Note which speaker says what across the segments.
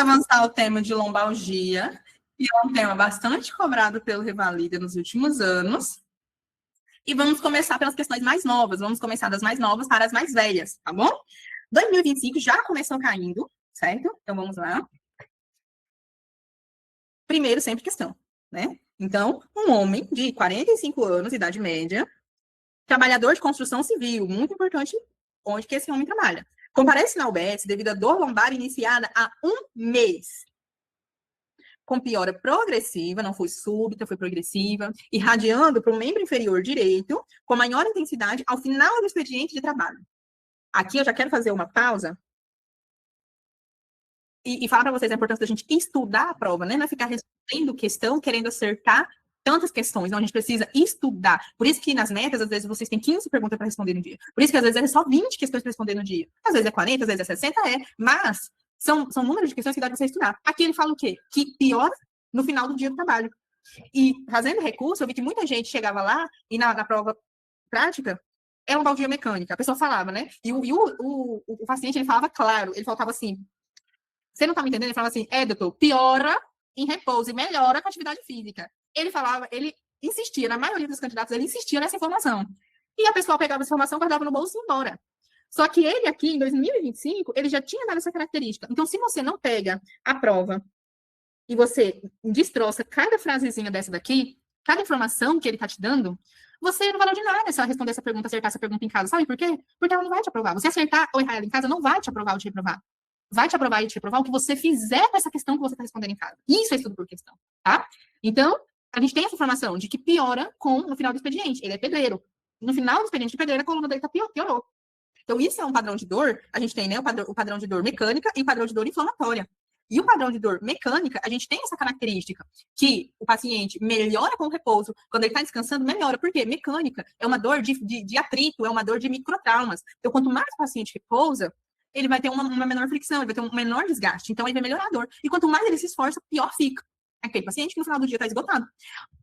Speaker 1: avançar ao tema de lombalgia, que é um tema bastante cobrado pelo Revalida nos últimos anos. E vamos começar pelas questões mais novas. Vamos começar das mais novas para as mais velhas, tá bom? 2025 já começou caindo, certo? Então, vamos lá. Primeiro, sempre questão, né? Então, um homem de 45 anos, idade média, trabalhador de construção civil, muito importante onde que esse homem trabalha. Comparece na UBS devido a dor lombar iniciada há um mês. Com piora progressiva, não foi súbita, foi progressiva, irradiando para o membro inferior direito, com maior intensidade ao final do expediente de trabalho. Aqui eu já quero fazer uma pausa e falar para vocês a importância da gente estudar a prova, né? Não é ficar respondendo questão, querendo acertar tantas questões. Não, a gente precisa estudar. Por isso que nas metas, às vezes, vocês têm 15 perguntas para responder no dia. Por isso que, às vezes, é só 20 questões para responder no dia. Às vezes é 40, às vezes é 60, mas são números de questões que dá para você estudar. Aqui ele fala o quê? Que piora no final do dia do trabalho. E fazendo recurso, eu vi que muita gente chegava lá e na prova prática é lombalgia mecânica. A pessoa falava, né? E o paciente, ele falava claro, ele falava assim, você não tá me entendendo? Ele falava assim, doutor, piora em repouso e melhora com a atividade física. Ele falava, ele insistia, na maioria dos candidatos, ele insistia nessa informação. E a pessoa pegava essa informação, guardava no bolso e ia embora. Só que ele aqui, em 2025, ele já tinha dado essa característica. Então, se você não pega a prova e você destroça cada frasezinha dessa daqui, cada informação que ele tá te dando, você não vai dar de nada se ela responder essa pergunta, acertar essa pergunta em casa. Sabe por quê? Porque ela não vai te aprovar. Você acertar ou errar ela em casa não vai te aprovar ou te reprovar. Vai te aprovar e te reprovar o que você fizer com essa questão que você está respondendo em casa. Isso é estudo por questão, tá? Então, a gente tem essa informação de que piora no final do expediente. Ele é pedreiro. No final do expediente de pedreiro, a coluna dele piorou. Então, isso é um padrão de dor. A gente tem, né, o padrão de dor mecânica e o padrão de dor inflamatória. E o padrão de dor mecânica, a gente tem essa característica, que o paciente melhora com o repouso, quando ele está descansando, melhora. Por quê? Mecânica é uma dor de atrito, é uma dor de microtraumas. Então, quanto mais o paciente repousa, ele vai ter uma menor fricção, ele vai ter um menor desgaste. Então, ele vai melhorar a dor. E quanto mais ele se esforça, pior fica. Aquele paciente que no final do dia está esgotado.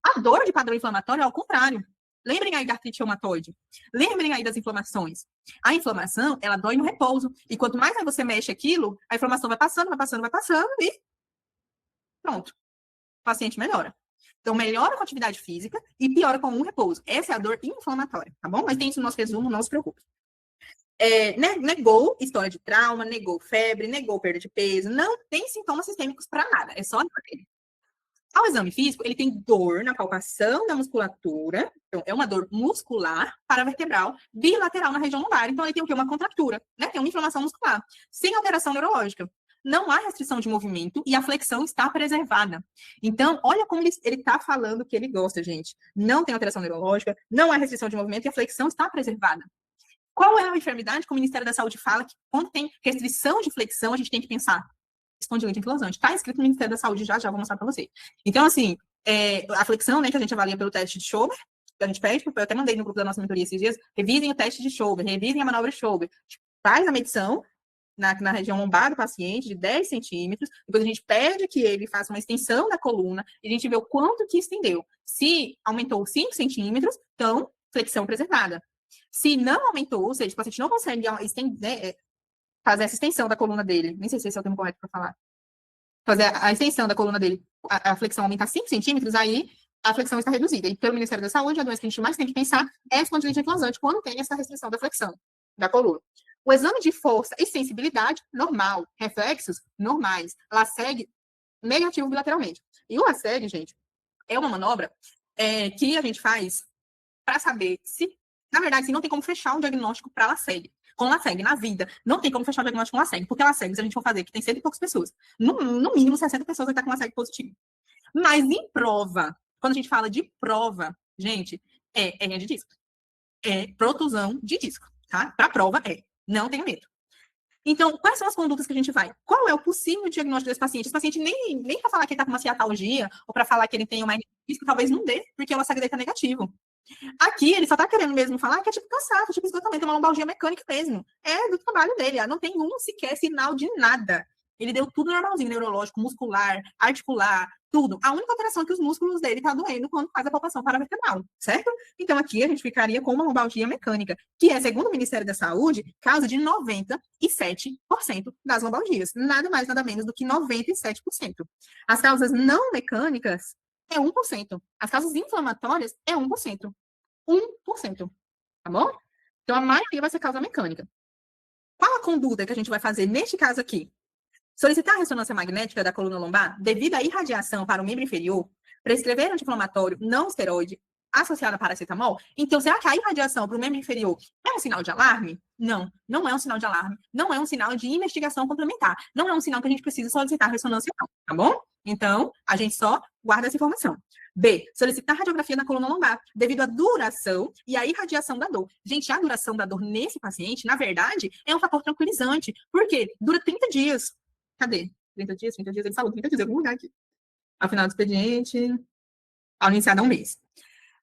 Speaker 1: A dor de padrão inflamatório é ao contrário. Lembrem aí da artrite reumatoide. Lembrem aí das inflamações. A inflamação, ela dói no repouso. E quanto mais você mexe aquilo, a inflamação vai passando e pronto. O paciente melhora. Então, melhora com a atividade física e piora com o repouso. Essa é a dor inflamatória, tá bom? Mas tem isso no nosso resumo, não se preocupe. Negou história de trauma, negou febre, negou perda de peso, não tem sintomas sistêmicos para nada, é só a dor dele. Ao exame físico, ele tem dor na palpação da musculatura, então é uma dor muscular paravertebral bilateral na região lombar. Então, ele tem o quê? Uma contratura, né? Tem uma inflamação muscular, sem alteração neurológica. Não há restrição de movimento e a flexão está preservada. Então, olha como ele está falando que ele gosta, gente. Não tem alteração neurológica, não há restrição de movimento e a flexão está preservada. Qual é a enfermidade que o Ministério da Saúde fala que quando tem restrição de flexão, a gente tem que pensar? Espondilite anquilosante. Está escrito no Ministério da Saúde já vou mostrar para você. Então, assim, a flexão, né, que a gente avalia pelo teste de Schober, que a gente pede, eu até mandei no grupo da nossa mentoria esses dias, revisem o teste de Schober, revisem a manobra de Schober. A gente faz a medição na região lombar do paciente de 10 centímetros, depois a gente pede que ele faça uma extensão da coluna e a gente vê o quanto que estendeu. Se aumentou 5 centímetros, então, flexão preservada. Se não aumentou, ou seja, o paciente não consegue fazer essa extensão da coluna dele, nem sei se esse é o termo correto para falar, fazer a extensão da coluna dele, a flexão aumentar 5 centímetros, aí a flexão está reduzida. E pelo Ministério da Saúde, a doença que a gente mais tem que pensar é a espondilite anquilosante, quando tem essa restrição da flexão da coluna. O exame de força e sensibilidade, normal. Reflexos, normais. LASEG, negativo bilateralmente. E o LASEG, gente, é uma manobra que a gente faz para saber se, na verdade, se não tem como fechar um diagnóstico para LASEG. Com LASEG, na vida, não tem como fechar o diagnóstico com LASEG, porque LASEG, se a gente for fazer, que tem 100 e poucas pessoas, no mínimo 60 pessoas vai estar com LASEG positivo. Mas em prova, quando a gente fala de prova, gente, hernia de disco. É protusão de disco, tá? Para prova não tenha medo. Então, quais são as condutas que a gente vai? Qual é o possível diagnóstico desse paciente? Esse paciente nem para falar que ele está com uma ciatalgia, ou para falar que ele tem uma hernia de disco, talvez não dê, porque o LASEG dele está negativo. Aqui, ele só tá querendo mesmo falar que é tipo cansaço, tipo esgotamento, é uma lombalgia mecânica mesmo. É do trabalho dele, não tem sequer sinal de nada. Ele deu tudo normalzinho, neurológico, muscular, articular, tudo. A única alteração é que os músculos dele tá doendo quando faz a palpação paravertebral, certo? Então, aqui a gente ficaria com uma lombalgia mecânica, que é, segundo o Ministério da Saúde, causa de 97% das lombalgias. Nada mais, nada menos do que 97%. As causas não mecânicas é 1%. As causas inflamatórias é 1%. 1%. Tá bom? Então, a maioria vai ser causa mecânica. Qual a conduta que a gente vai fazer neste caso aqui? Solicitar a ressonância magnética da coluna lombar devido à irradiação para o membro inferior, prescrever anti-inflamatório não esteroide associado a paracetamol. Então, será que a irradiação para o membro inferior é um sinal de alarme? Não, não é um sinal de alarme. Não é um sinal de investigação complementar. Não é um sinal que a gente precisa solicitar ressonância, não, tá bom? Então, a gente só guarda essa informação. B, solicitar radiografia da coluna lombar, devido à duração e à irradiação da dor. Gente, a duração da dor nesse paciente, na verdade, é um fator tranquilizante. Por quê? Dura 30 dias. Cadê? 30 dias, 30 dias, ele falou 30 dias, eu vou lugar aqui. Ao final do expediente, ao iniciar dá um mês.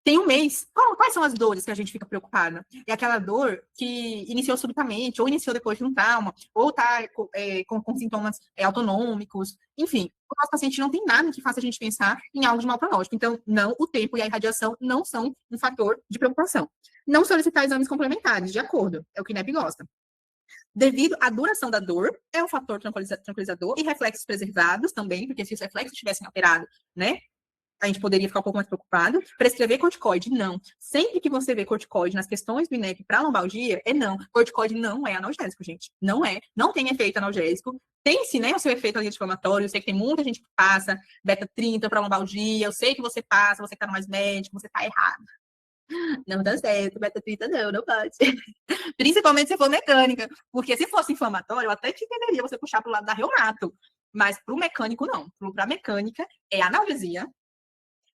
Speaker 1: Tem um mês. Quais são as dores que a gente fica preocupada? É aquela dor que iniciou subitamente, ou iniciou depois de um trauma, ou está com sintomas autonômicos. Enfim, o nosso paciente não tem nada que faça a gente pensar em algo de mau prognóstico. Então, não, o tempo e a irradiação não são um fator de preocupação. Não solicitar exames complementares, de acordo, é o que o INEP gosta. Devido à duração da dor, é um fator tranquilizador e reflexos preservados também, porque se os reflexos tivessem alterado, né, a gente poderia ficar um pouco mais preocupado. Prescrever corticoide, não. Sempre que você vê corticoide nas questões do INEP para lombalgia, é não. Corticoide não é analgésico, gente. Não é. Não tem efeito analgésico. Tem-se, né, o seu efeito anti-inflamatório. Eu sei que tem muita gente que passa beta-30 para lombalgia. Eu sei que você passa, você que tá no mais médico, você tá errado. Não dá certo, beta-30 não pode. Principalmente se for mecânica. Porque se fosse inflamatório, eu até te entenderia você puxar pro lado da reumato. Mas pro mecânico, não. Pra mecânica, é analgesia,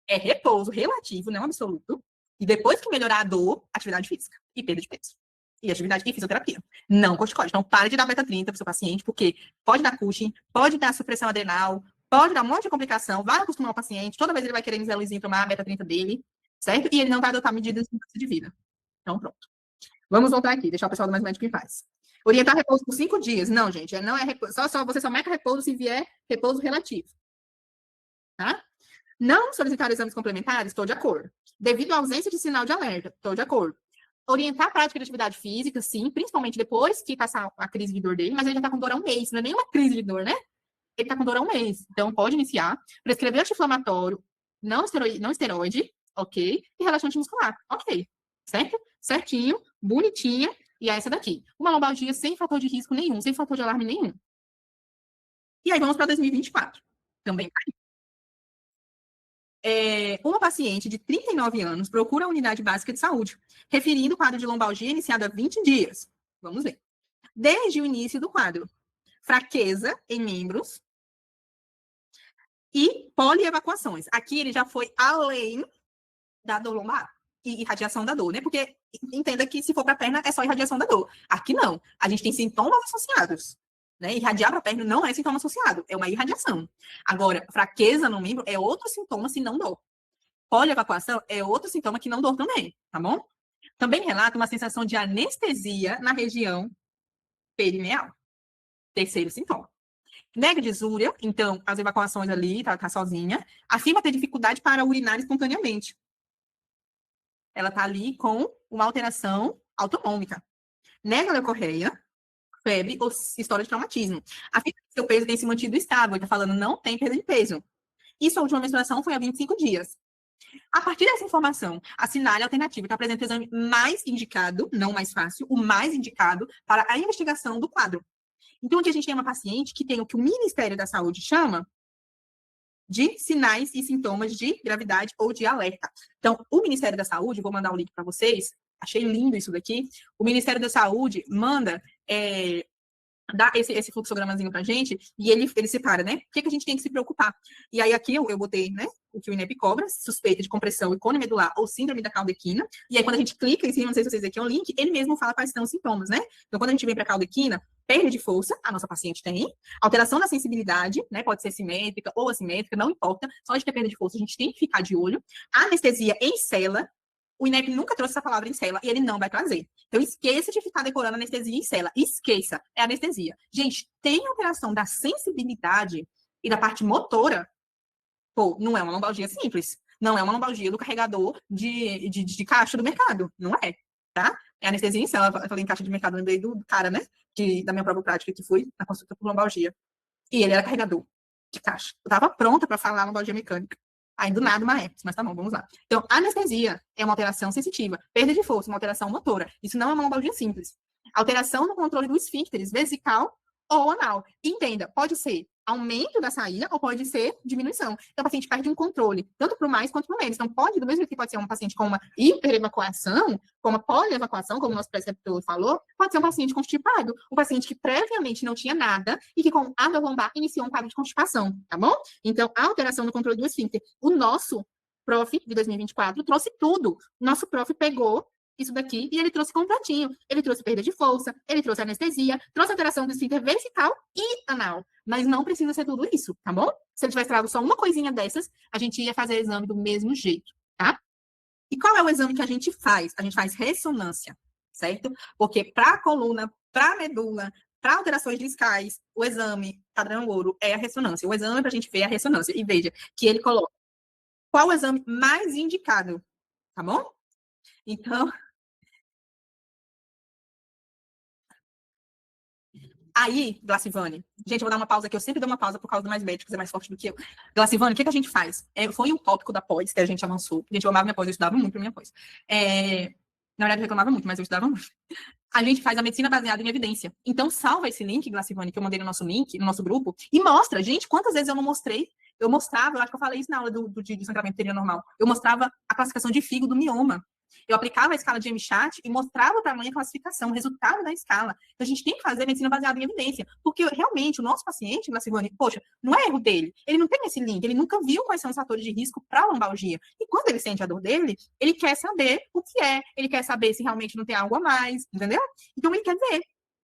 Speaker 1: é repouso relativo, não absoluto. E depois que melhorar a dor, atividade física e perda de peso. E atividade e fisioterapia. Não corticoide. Então, pare de dar beta-30 para o seu paciente, porque pode dar Cushing, pode dar supressão adrenal, pode dar um monte de complicação, vai acostumar o paciente, toda vez ele vai querer em Zeluzinho tomar a beta-30 dele, certo? E ele não vai adotar medidas de vida. Então, pronto. Vamos voltar aqui, deixar o pessoal do mais médico em paz. Orientar repouso por 5 dias. Não, gente, não é repouso. Você só marca repouso se vier repouso relativo. Tá? Não solicitar exames complementares? Estou de acordo. Devido à ausência de sinal de alerta? Estou de acordo. Orientar a prática de atividade física, sim, principalmente depois que passar a crise de dor dele, mas ele já está com dor há um mês, não é nenhuma crise de dor, né? Ele está com dor há um mês, então pode iniciar. Prescrever anti-inflamatório, não esteroide, ok? E relaxante muscular, ok. Certo? Certinho, bonitinha, e é essa daqui. Uma lombalgia sem fator de risco nenhum, sem fator de alarme nenhum. E aí vamos para 2024. Também uma paciente de 39 anos procura a unidade básica de saúde, referindo o quadro de lombalgia iniciado há 20 dias. Vamos ver. Desde o início do quadro, fraqueza em membros e polievacuações. Aqui ele já foi além da dor lombar e irradiação da dor, né? Porque entenda que se for para a perna é só irradiação da dor. Aqui não. A gente tem sintomas associados. Né? Irradiar para a perna não é sintoma associado, é uma irradiação. Agora, fraqueza no membro é outro sintoma, se não dor. Polievacuação é outro sintoma que não dor também, tá bom? Também relata uma sensação de anestesia na região perineal. Terceiro sintoma. Nega disúria, então, as evacuações ali, tá sozinha. Afirma ter dificuldade para urinar espontaneamente. Ela tá ali com uma alteração autonômica. Nega leucorreia, febre ou história de traumatismo. Afirma que seu peso tem se mantido estável. Ele tá falando, não tem perda de peso. E sua última menstruação foi há 25 dias. A partir dessa informação, assinale a alternativa que apresenta o exame mais indicado, não mais fácil, o mais indicado para a investigação do quadro. Então, aqui a gente tem uma paciente que tem o que o Ministério da Saúde chama de sinais e sintomas de gravidade ou de alerta. Então, o Ministério da Saúde, vou mandar o link para vocês, achei lindo isso daqui, o Ministério da Saúde manda dá esse fluxogramazinho pra gente, e ele separa, né? O que a gente tem que se preocupar? E aí aqui eu botei, né, o que o INEP cobra, suspeita de compressão icônio-medular ou síndrome da caldequina, e aí quando a gente clica em cima, não sei se vocês aqui é um link, ele mesmo fala quais são os sintomas, né? Então quando a gente vem pra caldequina, perda de força, a nossa paciente tem, alteração da sensibilidade, né, pode ser simétrica ou assimétrica, não importa, só de ter perda de força a gente tem que ficar de olho, anestesia em cela, o INEP nunca trouxe essa palavra em cela e ele não vai trazer. Então, esqueça de ficar decorando anestesia em cela. Esqueça, é anestesia. Gente, tem alteração da sensibilidade e da parte motora, Pô, não é uma lombalgia simples. Não é uma lombalgia do carregador de caixa do mercado. Não é, tá? É anestesia em célula. Eu falei em caixa de mercado, lembrei do cara, né? Da minha própria prática, que fui na consulta por lombalgia. E ele era carregador de caixa. Eu estava pronta para falar lombalgia mecânica. Aí, do nada, uma herpes. Mas tá bom, vamos lá. Então, anestesia é uma alteração sensitiva. Perda de força, uma alteração motora. Isso não é uma lombalgia simples. Alteração no controle do esfíncteres vesical ou anal. Entenda, pode ser aumento da saída ou pode ser diminuição. Então, o paciente perde um controle, tanto para o mais quanto para o menos. Então, pode, do mesmo jeito que pode ser um paciente com uma hiperevacuação, com uma polievacuação, como o nosso preceptor falou, pode ser um paciente constipado, um paciente que previamente não tinha nada e que com a dor lombar iniciou um quadro de constipação, tá bom? Então, a alteração no controle do esfíncter. O nosso prof de 2024 trouxe tudo. O nosso prof pegou isso daqui, e ele trouxe completinho. Ele trouxe perda de força, ele trouxe anestesia, trouxe alteração do esfíncter vesical e anal. Mas não precisa ser tudo isso, tá bom? Se ele tivesse trago só uma coisinha dessas, a gente ia fazer o exame do mesmo jeito, tá? E qual é o exame que a gente faz? A gente faz ressonância, certo? Porque para a coluna, para a medula, para alterações discais, o exame padrão ouro é a ressonância. O exame é para a gente ver a ressonância. E veja que ele coloca qual o exame mais indicado, tá bom? Então, aí, Glacivane, gente, eu vou dar uma pausa aqui, eu sempre dou uma pausa por causa do mais médicos, é mais forte do que eu. Glacivane, o que a gente faz? Foi um tópico da pós que a gente avançou. Gente, eu amava minha pós, eu estudava muito pra minha pós. Na verdade, eu reclamava muito, mas eu estudava muito. A gente faz a medicina baseada em evidência. Então, salva esse link, Glacivane, que eu mandei no nosso link, no nosso grupo, e mostra, gente, quantas vezes eu não mostrei. Eu mostrava, eu acho que eu falei isso na aula do sangramento uterino normal. Eu mostrava a classificação de FIGO do mioma. Eu aplicava a escala de MChat e mostrava o tamanho e a classificação, o resultado da escala. Então, a gente tem que fazer medicina baseada em evidência, porque realmente o nosso paciente, Glacivane, poxa, não é erro dele. Ele não tem esse link, ele nunca viu quais são os fatores de risco para a lombalgia. E quando ele sente a dor dele, ele quer saber o que é, ele quer saber se realmente não tem algo a mais, entendeu? Então, ele quer ver.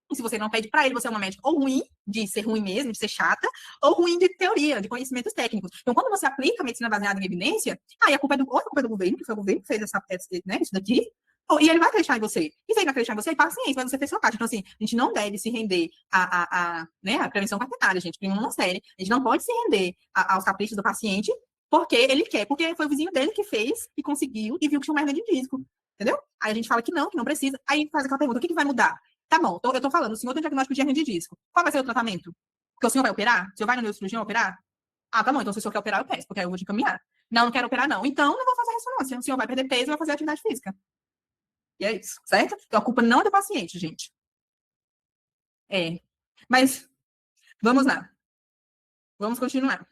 Speaker 1: E se você não pede para ele, você é uma médica ou ruim, de ser ruim mesmo, de ser chata, ou ruim de teoria, de conhecimentos técnicos. Então, quando você aplica a medicina baseada em evidência, aí a culpa é ou a culpa é do governo, que foi o governo que fez isso daqui, e ele vai acreditar em você. E se ele não acreditar em você, paciência, mas você fez sua parte. Então, assim, a gente não deve se render à prevenção catetária, gente. Prima uma série. A gente não pode se render aos caprichos do paciente porque ele quer, porque foi o vizinho dele que fez e conseguiu e viu que tinha uma hernia de disco. Entendeu? Aí a gente fala que não precisa. Aí faz aquela pergunta: o que vai mudar? Tá bom, eu tô falando, o senhor tem diagnóstico de hernia de disco. Qual vai ser o tratamento? Porque o senhor vai operar? O senhor vai no neurocirurgião operar? Ah, tá bom, então se o senhor quer operar, eu peço, porque aí eu vou te encaminhar. Não quero operar, não. Então, não vou fazer ressonância. O senhor vai perder peso e vai fazer atividade física. E é isso, certo? Então, a culpa não é do paciente, gente. Mas, vamos lá. Vamos continuar.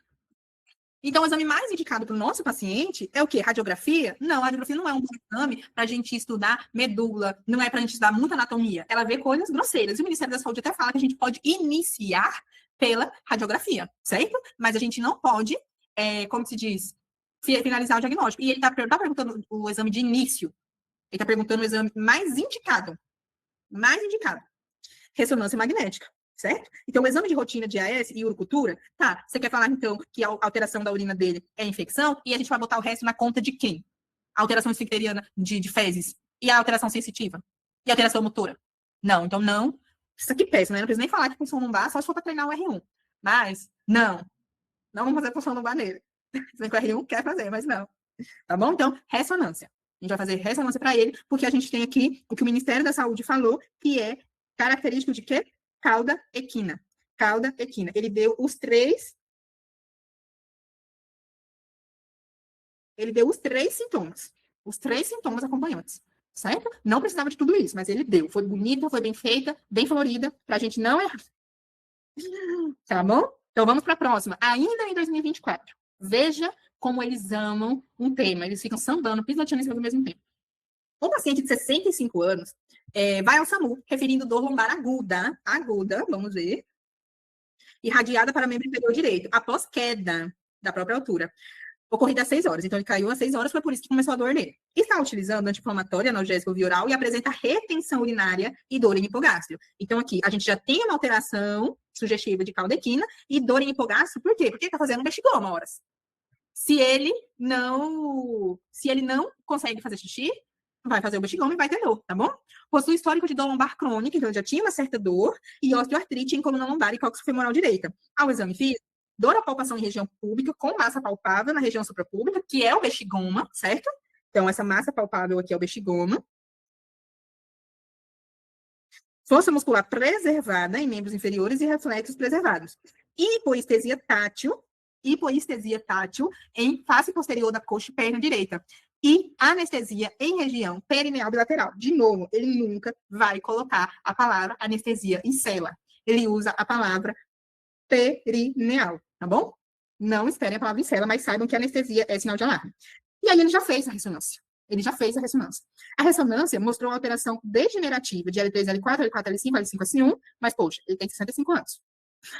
Speaker 1: Então, o exame mais indicado para o nosso paciente é o quê? Radiografia? Não, a radiografia não é um bom exame para a gente estudar medula, não é para a gente estudar muita anatomia. Ela vê coisas grosseiras. E o Ministério da Saúde até fala que a gente pode iniciar pela radiografia, certo? Mas a gente não pode, como se diz, finalizar o diagnóstico. E ele está perguntando o exame de início. Ele está perguntando o exame mais indicado. Mais indicado. Ressonância magnética. Certo? Então, o exame de rotina de AS e urocultura, tá, você quer falar, então, que a alteração da urina dele é infecção, e a gente vai botar o resto na conta de quem? A alteração esfincteriana de fezes, e a alteração sensitiva, e a alteração motora. Não, então não. Isso aqui pesa, né? Não preciso nem falar que função lombar, só se for para treinar o R1. Mas, não vamos fazer função lombar nele. Se bem que o R1 quer fazer, mas não. Tá bom? Então, ressonância. A gente vai fazer ressonância para ele, porque a gente tem aqui o que o Ministério da Saúde falou, que é característico de quê? Cauda equina. Cauda equina. Ele deu os três sintomas. Os 3 sintomas acompanhantes. Certo? Não precisava de tudo isso, mas ele deu. Foi bonita, foi bem feita, bem florida, para a gente não errar. Tá bom? Então vamos para a próxima. Ainda em 2024. Veja como eles amam um tema. Eles ficam sambando, pisoteando em cima do mesmo tempo. Um paciente de 65 anos vai ao SAMU, referindo dor lombar aguda, vamos ver, irradiada para membro inferior direito, após queda da própria altura, ocorrida às 6 horas. Então, ele caiu às 6 horas, foi por isso que começou a dor nele. Está utilizando anti-inflamatório, analgésico via oral e apresenta retenção urinária e dor em hipogástrio. Então, aqui, a gente já tem uma alteração sugestiva de caldequina e dor em hipogástrio. Por quê? Porque ele está fazendo um mexigoma horas. Se ele não consegue fazer xixi, vai fazer o bexigoma e vai ter dor, tá bom? Possui histórico de dor lombar crônica, então já tinha uma certa dor, e osteoartrite em coluna lombar e cóccix femoral direita. Ao exame físico, dor à palpação em região pública, com massa palpável na região suprapúbica, que é o bexigoma, certo? Então, essa massa palpável aqui é o bexigoma. Força muscular preservada em membros inferiores e reflexos preservados. Hipoestesia tátil em face posterior da coxa e perna direita. E anestesia em região perineal bilateral. De novo, ele nunca vai colocar a palavra anestesia em cela. Ele usa a palavra perineal, tá bom? Não esperem a palavra em cela, mas saibam que anestesia é sinal de alarme. E aí ele já fez a ressonância. A ressonância mostrou uma alteração degenerativa de L3, L4, L4, L5, L5, S1, mas, poxa, ele tem 65 anos.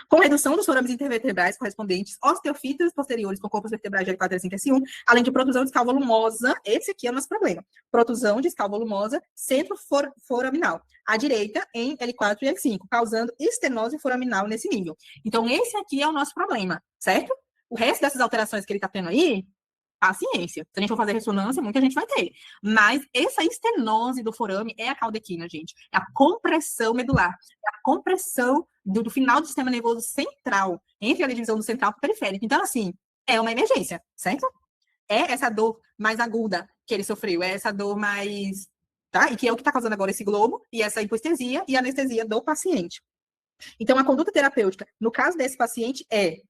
Speaker 1: Com redução dos forames intervertebrais correspondentes, osteofitas posteriores com corpos vertebrais de L4, L5, S1, além de protusão discal volumosa, esse aqui é o nosso problema, protusão discal volumosa centroforaminal, à direita em L4 e L5, causando estenose foraminal nesse nível. Então, esse aqui é o nosso problema, certo? O resto dessas alterações que ele está tendo aí, paciência. Se a gente for fazer ressonância, muita gente vai ter. Mas essa estenose do forame é a caldequina, gente. É a compressão medular. É a compressão do final do sistema nervoso central, entre a divisão do central e o periférico. Então, assim, é uma emergência, certo? É essa dor mais aguda que ele sofreu. É essa dor mais... Tá? E que é o que está causando agora esse globo e essa hipoestesia e anestesia do paciente. Então, a conduta terapêutica, no caso desse paciente, é...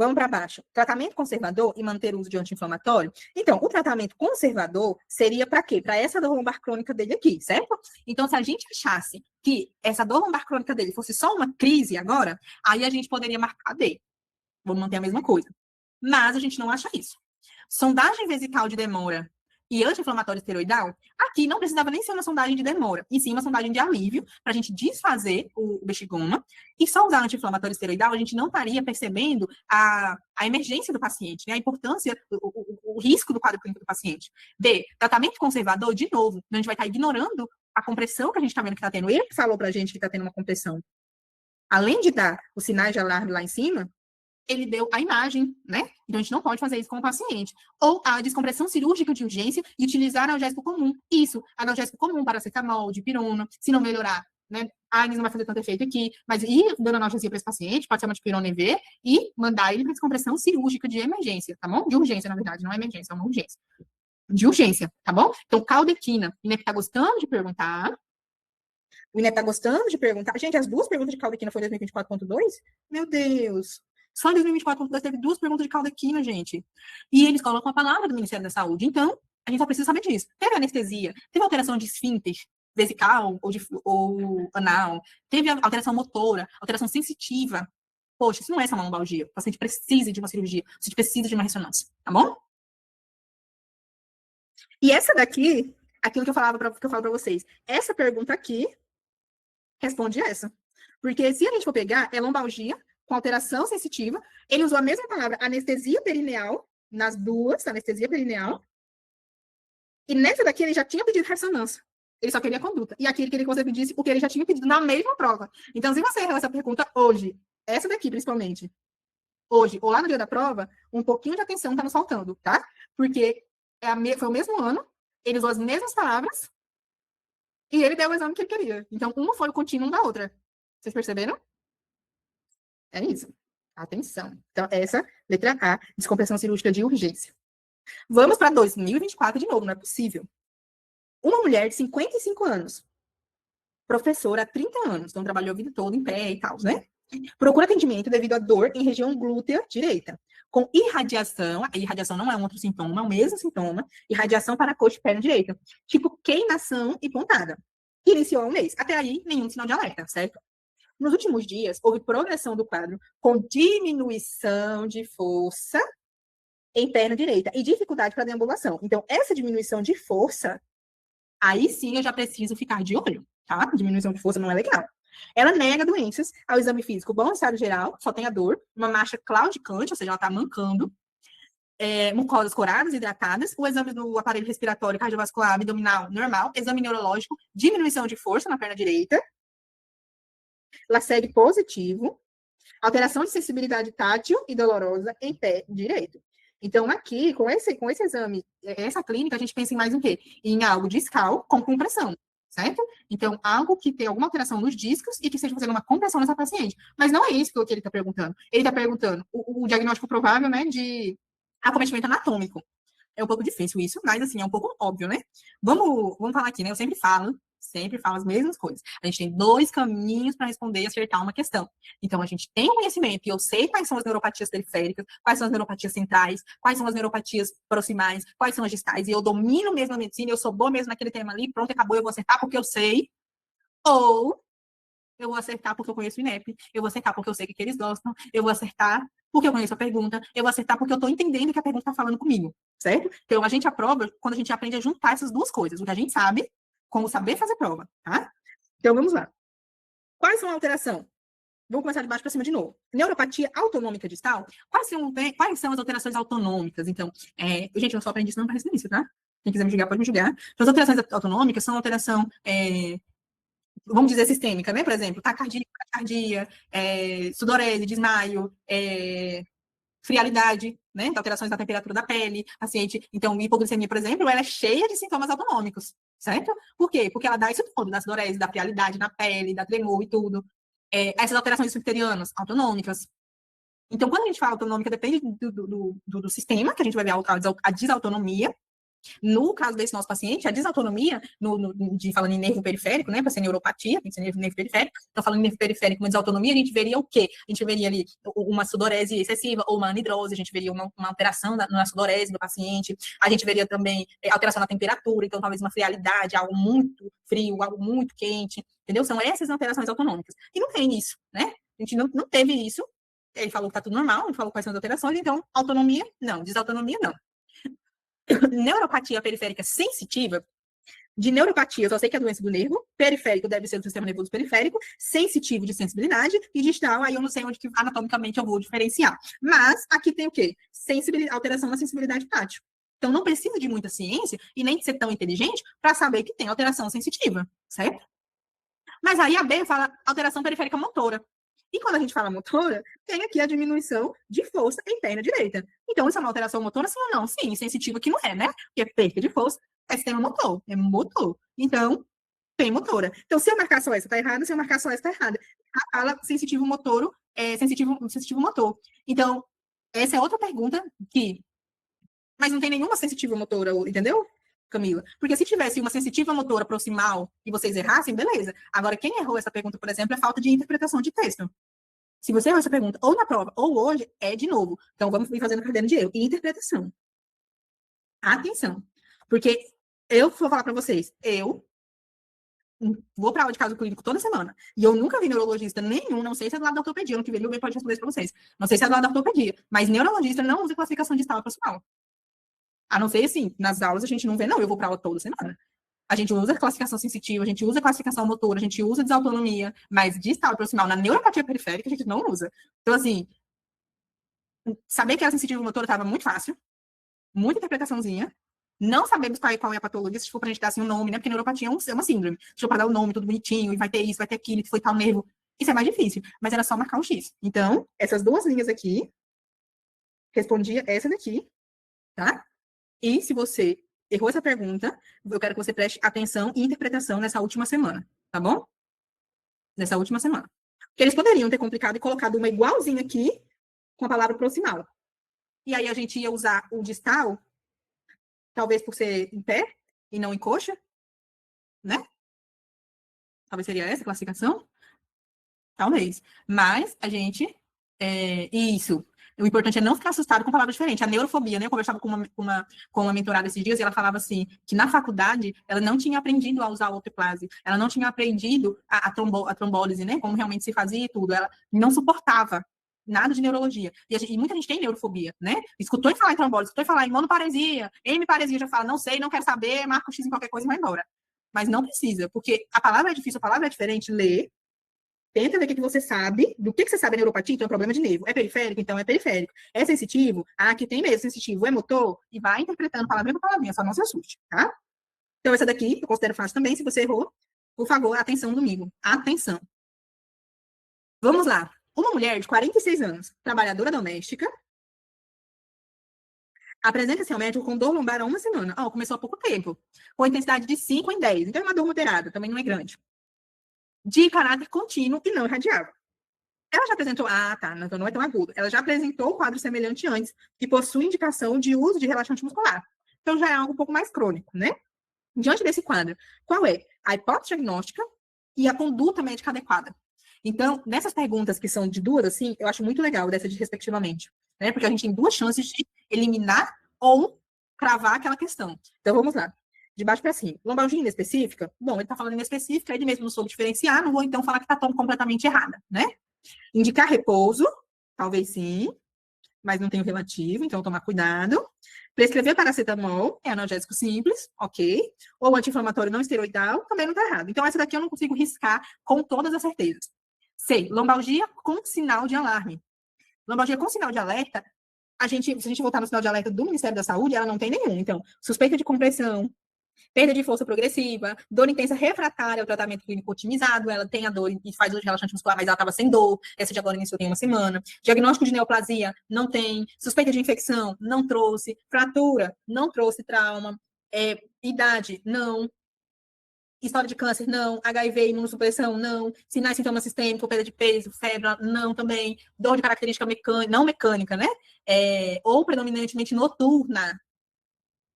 Speaker 1: Vamos para baixo. Tratamento conservador e manter o uso de anti-inflamatório? Então, o tratamento conservador seria para quê? Para essa dor lombar crônica dele aqui, certo? Então, se a gente achasse que essa dor lombar crônica dele fosse só uma crise agora, aí a gente poderia marcar D. Vamos manter a mesma coisa. Mas a gente não acha isso. Sondagem vesical de demora e anti-inflamatório esteroidal, aqui não precisava nem ser uma sondagem de demora, e sim uma sondagem de alívio, para a gente desfazer o bexigoma, e só usar anti-inflamatório esteroidal, a gente não estaria percebendo a emergência do paciente, né? A importância, o risco do quadro clínico do paciente. B, tratamento conservador, de novo, a gente vai estar ignorando a compressão que a gente está vendo que está tendo. Ele falou para a gente que está tendo uma compressão. Além de dar os sinais de alarme lá em cima, ele deu a imagem, né? Então, a gente não pode fazer isso com o paciente. Ou a descompressão cirúrgica de urgência e utilizar analgésico comum. Isso, analgésico comum, paracetamol, dipirona. Se não melhorar, né? A Agnes não vai fazer tanto efeito aqui, mas ir dando analgesia para esse paciente, pode ser uma dipirona EV, e mandar ele para descompressão cirúrgica de emergência, tá bom? De urgência, na verdade, não é emergência, é uma urgência. De urgência, tá bom? Então, caldequina. O INEP tá gostando de perguntar. O INEP tá gostando de perguntar. Gente, as duas perguntas de caldequina foi 2024.2? Meu Deus! Só em 2024 teve 2 perguntas de caldequina, gente. E eles colocam a palavra do Ministério da Saúde. Então, a gente só precisa saber disso. Teve anestesia, teve alteração de esfíncter vesical ou anal, teve alteração motora, alteração sensitiva. Poxa, isso não é essa lombalgia. O paciente precisa de uma cirurgia, o paciente precisa de uma ressonância, tá bom? E essa daqui, aquilo que eu falo para vocês, essa pergunta aqui responde essa. Porque se a gente for pegar, é lombalgia, com alteração sensitiva. Ele usou a mesma palavra, anestesia perineal, nas duas, anestesia perineal. E nessa daqui, ele já tinha pedido ressonância. Ele só queria conduta. E aqui ele queria que você pedisse o que ele já tinha pedido na mesma prova. Então, se você errou essa pergunta hoje, essa daqui principalmente, hoje, ou lá no dia da prova, um pouquinho de atenção tá nos faltando, tá? Porque foi o mesmo ano, ele usou as mesmas palavras, e ele deu o exame que ele queria. Então, uma foi o contínuo da outra. Vocês perceberam? É isso. Atenção. Então, essa, letra A, descompressão cirúrgica de urgência. Vamos para 2024 de novo, não é possível. Uma mulher de 55 anos, professora há 30 anos, então trabalhou a vida toda em pé e tal, né? Procura atendimento devido à dor em região glútea direita, com irradiação, a irradiação não é um outro sintoma, é o mesmo sintoma, irradiação para a coxa e perna direita, tipo queimação e pontada. Iniciou há um mês. Até aí, nenhum sinal de alerta, certo? Nos últimos dias, houve progressão do quadro com diminuição de força em perna direita e dificuldade para deambulação. Então, essa diminuição de força, aí sim eu já preciso ficar de olho, tá? Diminuição de força não é legal. Ela nega doenças ao exame físico. Bom estado geral, só tem a dor, uma marcha claudicante, ou seja, ela está mancando, mucosas coradas, hidratadas, o exame do aparelho respiratório, cardiovascular, abdominal, normal, exame neurológico, diminuição de força na perna direita, LACEG positivo, alteração de sensibilidade tátil e dolorosa em pé direito. Então, aqui, com esse exame, essa clínica, a gente pensa em mais o quê? Em algo discal com compressão. certo? Então, algo que tem alguma alteração nos discos e que esteja fazendo uma compressão nessa paciente. Mas não é isso que ele está perguntando. Ele está perguntando o diagnóstico provável, né, de acometimento anatômico. É um pouco difícil isso, mas assim, é um pouco óbvio, né? Vamos falar aqui, né? Eu sempre falo as mesmas coisas. A gente tem dois caminhos para responder e acertar uma questão. Então, a gente tem o conhecimento e eu sei quais são as neuropatias periféricas, quais são as neuropatias centrais, quais são as neuropatias proximais, quais são as distais, e eu domino mesmo a medicina, eu sou boa mesmo naquele tema ali, pronto, acabou, eu vou acertar porque eu sei, ou eu vou acertar porque eu conheço o INEP, eu vou acertar porque eu sei o que eles gostam, eu vou acertar porque eu conheço a pergunta, eu vou acertar porque eu estou entendendo o que a pergunta está falando comigo, certo? Então, a gente aprova quando a gente aprende a juntar essas duas coisas, o que a gente sabe com o saber fazer prova, tá? Então, vamos lá. Quais são a alteração? Vamos começar de baixo para cima de novo. Neuropatia autonômica distal. Quais são as alterações autonômicas? Então, gente, eu só aprendi isso não para isso, tá? Quem quiser me julgar, pode me julgar. Então, as alterações autonômicas são alteração vamos dizer, sistêmica, né? Por exemplo, taquicardia, sudorese, desmaio, frialidade, né? Então, alterações da temperatura da pele, paciente. Então, hipoglicemia, por exemplo, ela é cheia de sintomas autonômicos, certo? Por quê? Porque ela dá isso tudo, da sudorese, da frialidade na pele, da tremor e tudo. Essas alterações subterianas, autonômicas. Então, quando a gente fala autonômica, depende do sistema, que a gente vai ver a desautonomia. No caso desse nosso paciente, a desautonomia, falando em nervo periférico, né, para ser neuropatia, tem que ser nervo periférico, então falando em nervo periférico, uma desautonomia, a gente veria o quê? A gente veria ali uma sudorese excessiva ou uma anidrose, a gente veria uma alteração na sudorese do paciente, a gente veria também alteração na temperatura, então talvez uma frialidade, algo muito frio, algo muito quente, entendeu? São essas alterações autonômicas. E não tem isso, né? A gente não teve isso. Ele falou que tá tudo normal, ele falou quais são as alterações, então autonomia, não, desautonomia, não. Neuropatia periférica sensitiva, de neuropatia, eu só sei que é a doença do nervo, periférico deve ser do sistema nervoso periférico, sensitivo de sensibilidade, e distal, aí eu não sei onde que anatomicamente eu vou diferenciar. Mas aqui tem o quê? Alteração na sensibilidade tátil. Então não precisa de muita ciência e nem de ser tão inteligente para saber que tem alteração sensitiva, certo? Mas aí a B fala alteração periférica motora. E quando a gente fala motora, tem aqui a diminuição de força em perna direita. Então, isso é uma alteração motora, sim ou não? Sim, sensitiva que não é, né? Porque é perda de força, é sistema motor, é motor. Então, tem motora. Então, se eu marcar só essa, tá errada. Se eu marcar só essa, tá errada. Fala sensitivo motor, sensitivo motor. Então, essa é outra pergunta que... Mas não tem nenhuma sensitiva motora, entendeu? Camila. Porque se tivesse uma sensitiva motora proximal e vocês errassem, beleza. Agora, quem errou essa pergunta, por exemplo, é falta de interpretação de texto. Se você errou essa pergunta ou na prova ou hoje, é de novo. Então, vamos ir fazendo caderno de erro. E interpretação. Atenção. Porque eu vou falar para vocês, eu vou para aula de caso clínico toda semana. E eu nunca vi neurologista nenhum, não sei se é do lado da ortopedia, no que vem, pode responder isso para vocês. Não sei se é do lado da ortopedia, mas neurologista não usa classificação de estado proximal. A não ser assim, nas aulas a gente não vê, não, eu vou para aula toda semana. A gente usa classificação sensitiva, a gente usa classificação motora, a gente usa desautonomia, mas distal proximal na neuropatia periférica a gente não usa. Então, assim, saber que era sensitiva motora estava muito fácil, muita interpretaçãozinha. Não sabemos qual é a patologia, se for pra gente dar assim um nome, né? Porque neuropatia é uma síndrome. Se for para dar o nome tudo bonitinho, e vai ter isso, vai ter aquilo, que foi tal nervo. Isso é mais difícil, mas era só marcar um X. Então, essas duas linhas aqui, respondia essa daqui, tá? E se você errou essa pergunta, eu quero que você preste atenção e interpretação nessa última semana, tá bom? Nessa última semana. Porque eles poderiam ter complicado e colocado uma igualzinha aqui com a palavra proximal. E aí a gente ia usar o distal, talvez por ser em pé e não em coxa, né? Talvez seria essa a classificação. Talvez. Mas a gente. Isso. O importante é não ficar assustado com palavras diferentes. A neurofobia, né? Eu conversava com uma mentorada esses dias e ela falava assim, que na faculdade ela não tinha aprendido a usar o autoclave, ela não tinha aprendido a trombólise, né? Como realmente se fazia e tudo. Ela não suportava nada de neurologia. E muita gente tem neurofobia, né? Escutou em falar em trombólise, escutou em falar em monoparesia, hemiparesia, já fala, não sei, não quero saber, marca o X em qualquer coisa e vai embora. Mas não precisa, porque a palavra é difícil, a palavra é diferente, lê, tenta ver o que você sabe, do que você sabe a neuropatia, então é problema de nervo. É periférico, então é periférico. É sensitivo? Ah, aqui tem mesmo sensitivo. É motor? E vai interpretando palavrinha por palavrinha, só não se assuste, tá? Então essa daqui, eu considero fácil também. Se você errou, por favor, atenção domingo. Atenção. Vamos lá. Uma mulher de 46 anos, trabalhadora doméstica, Apresenta-se ao médico com dor lombar há uma semana. Ó, começou há pouco tempo. Com intensidade de 5 em 10. Então é uma dor moderada, também não é grande. De caráter contínuo e não irradiável. Ela já apresentou. Ah, tá. Então não é tão agudo. Ela já apresentou quadro semelhante antes, que possui indicação de uso de relaxante muscular. Então já é algo um pouco mais crônico, né? Diante desse quadro, qual é a hipótese diagnóstica e a conduta médica adequada? Então, nessas perguntas que são de duas, assim, eu acho muito legal dessa de respectivamente, né? Porque a gente tem duas chances de eliminar ou cravar aquela questão. Então, vamos lá. De baixo para cima. Lombalgia inespecífica? Bom, ele está falando inespecífica, ele mesmo não soube diferenciar, não vou então falar que está tão completamente errada, né? Indicar repouso? Talvez sim, mas não tem o relativo, então tomar cuidado. Prescrever paracetamol, é analgésico simples, ok. Ou anti-inflamatório não esteroidal, também não está errado. Então, essa daqui eu não consigo riscar com todas as certezas. C, lombalgia com sinal de alarme. Lombalgia com sinal de alerta, se a gente voltar no sinal de alerta do Ministério da Saúde, ela não tem nenhum. Então, suspeita de compressão, perda de força progressiva, dor intensa refratária ao tratamento clínico otimizado, ela tem a dor e faz uso de relaxante muscular, mas ela estava sem dor, essa de agora iniciou tem uma semana. Diagnóstico de neoplasia, não tem. Suspeita de infecção, não trouxe. Fratura, não trouxe trauma. Idade, não. História de câncer, não. HIV, imunossupressão, não. Sinais, sintomas sistêmicos, perda de peso, febre, não também. Dor de característica mecânica, não mecânica, né? Ou predominantemente noturna,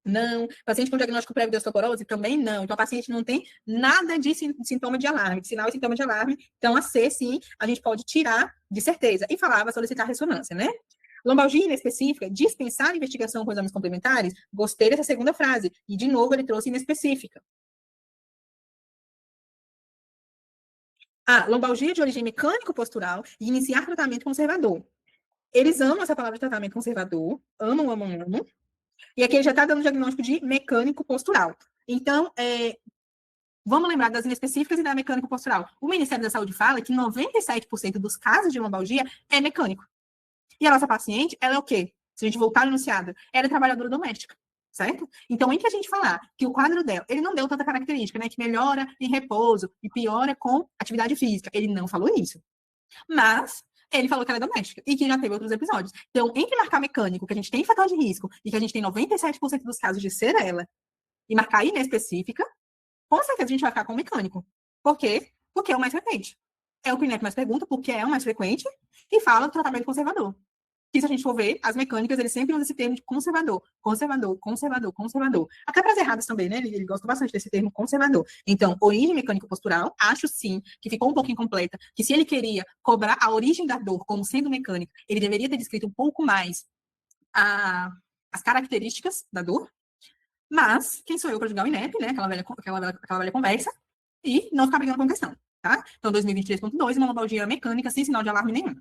Speaker 1: não. Paciente com diagnóstico prévio de osteoporose, também não. Então, a paciente não tem nada de sintoma de alarme, de sinal e sintoma de alarme. Então, a C, sim, a gente pode tirar de certeza. E falava solicitar ressonância, né? Lombalgia inespecífica, dispensar investigação com exames complementares. Gostei dessa segunda frase. E, de novo, ele trouxe inespecífica. Lombalgia de origem mecânico-postural e iniciar tratamento conservador. Eles amam essa palavra de tratamento conservador. Amam, amam, amam. E aqui ele já está dando diagnóstico de mecânico-postural. Então, vamos lembrar das inespecíficas e da mecânico-postural. O Ministério da Saúde fala que 97% dos casos de lombalgia é mecânico. E a nossa paciente, ela é o quê? Se a gente voltar ao enunciado, ela é trabalhadora doméstica, certo? Então, entre a gente falar que o quadro dela, ele não deu tanta característica, né? Que melhora em repouso e piora com atividade física. Ele não falou isso. Mas ele falou que ela é doméstica e que já teve outros episódios. Então, entre marcar mecânico, que a gente tem fator de risco, e que a gente tem 97% dos casos de ser ela, e marcar inespecífica, com certeza a gente vai ficar com o mecânico. Por quê? Porque é o mais frequente. É o que o INEP mais pergunta, porque é o mais frequente, e fala do tratamento conservador. Que se a gente for ver, as mecânicas, eles sempre usam esse termo de conservador. Conservador, conservador, conservador. Até para as erradas também, né? Ele gosta bastante desse termo conservador. Então, origem mecânico-postural, acho sim que ficou um pouco incompleta, que se ele queria cobrar a origem da dor como sendo mecânica, ele deveria ter descrito um pouco mais as características da dor. Mas, quem sou eu para julgar o INEP, né? Aquela velha conversa, e não ficar brigando com a questão, tá? Então, 2023.2, uma lombalgia mecânica sem sinal de alarme nenhum.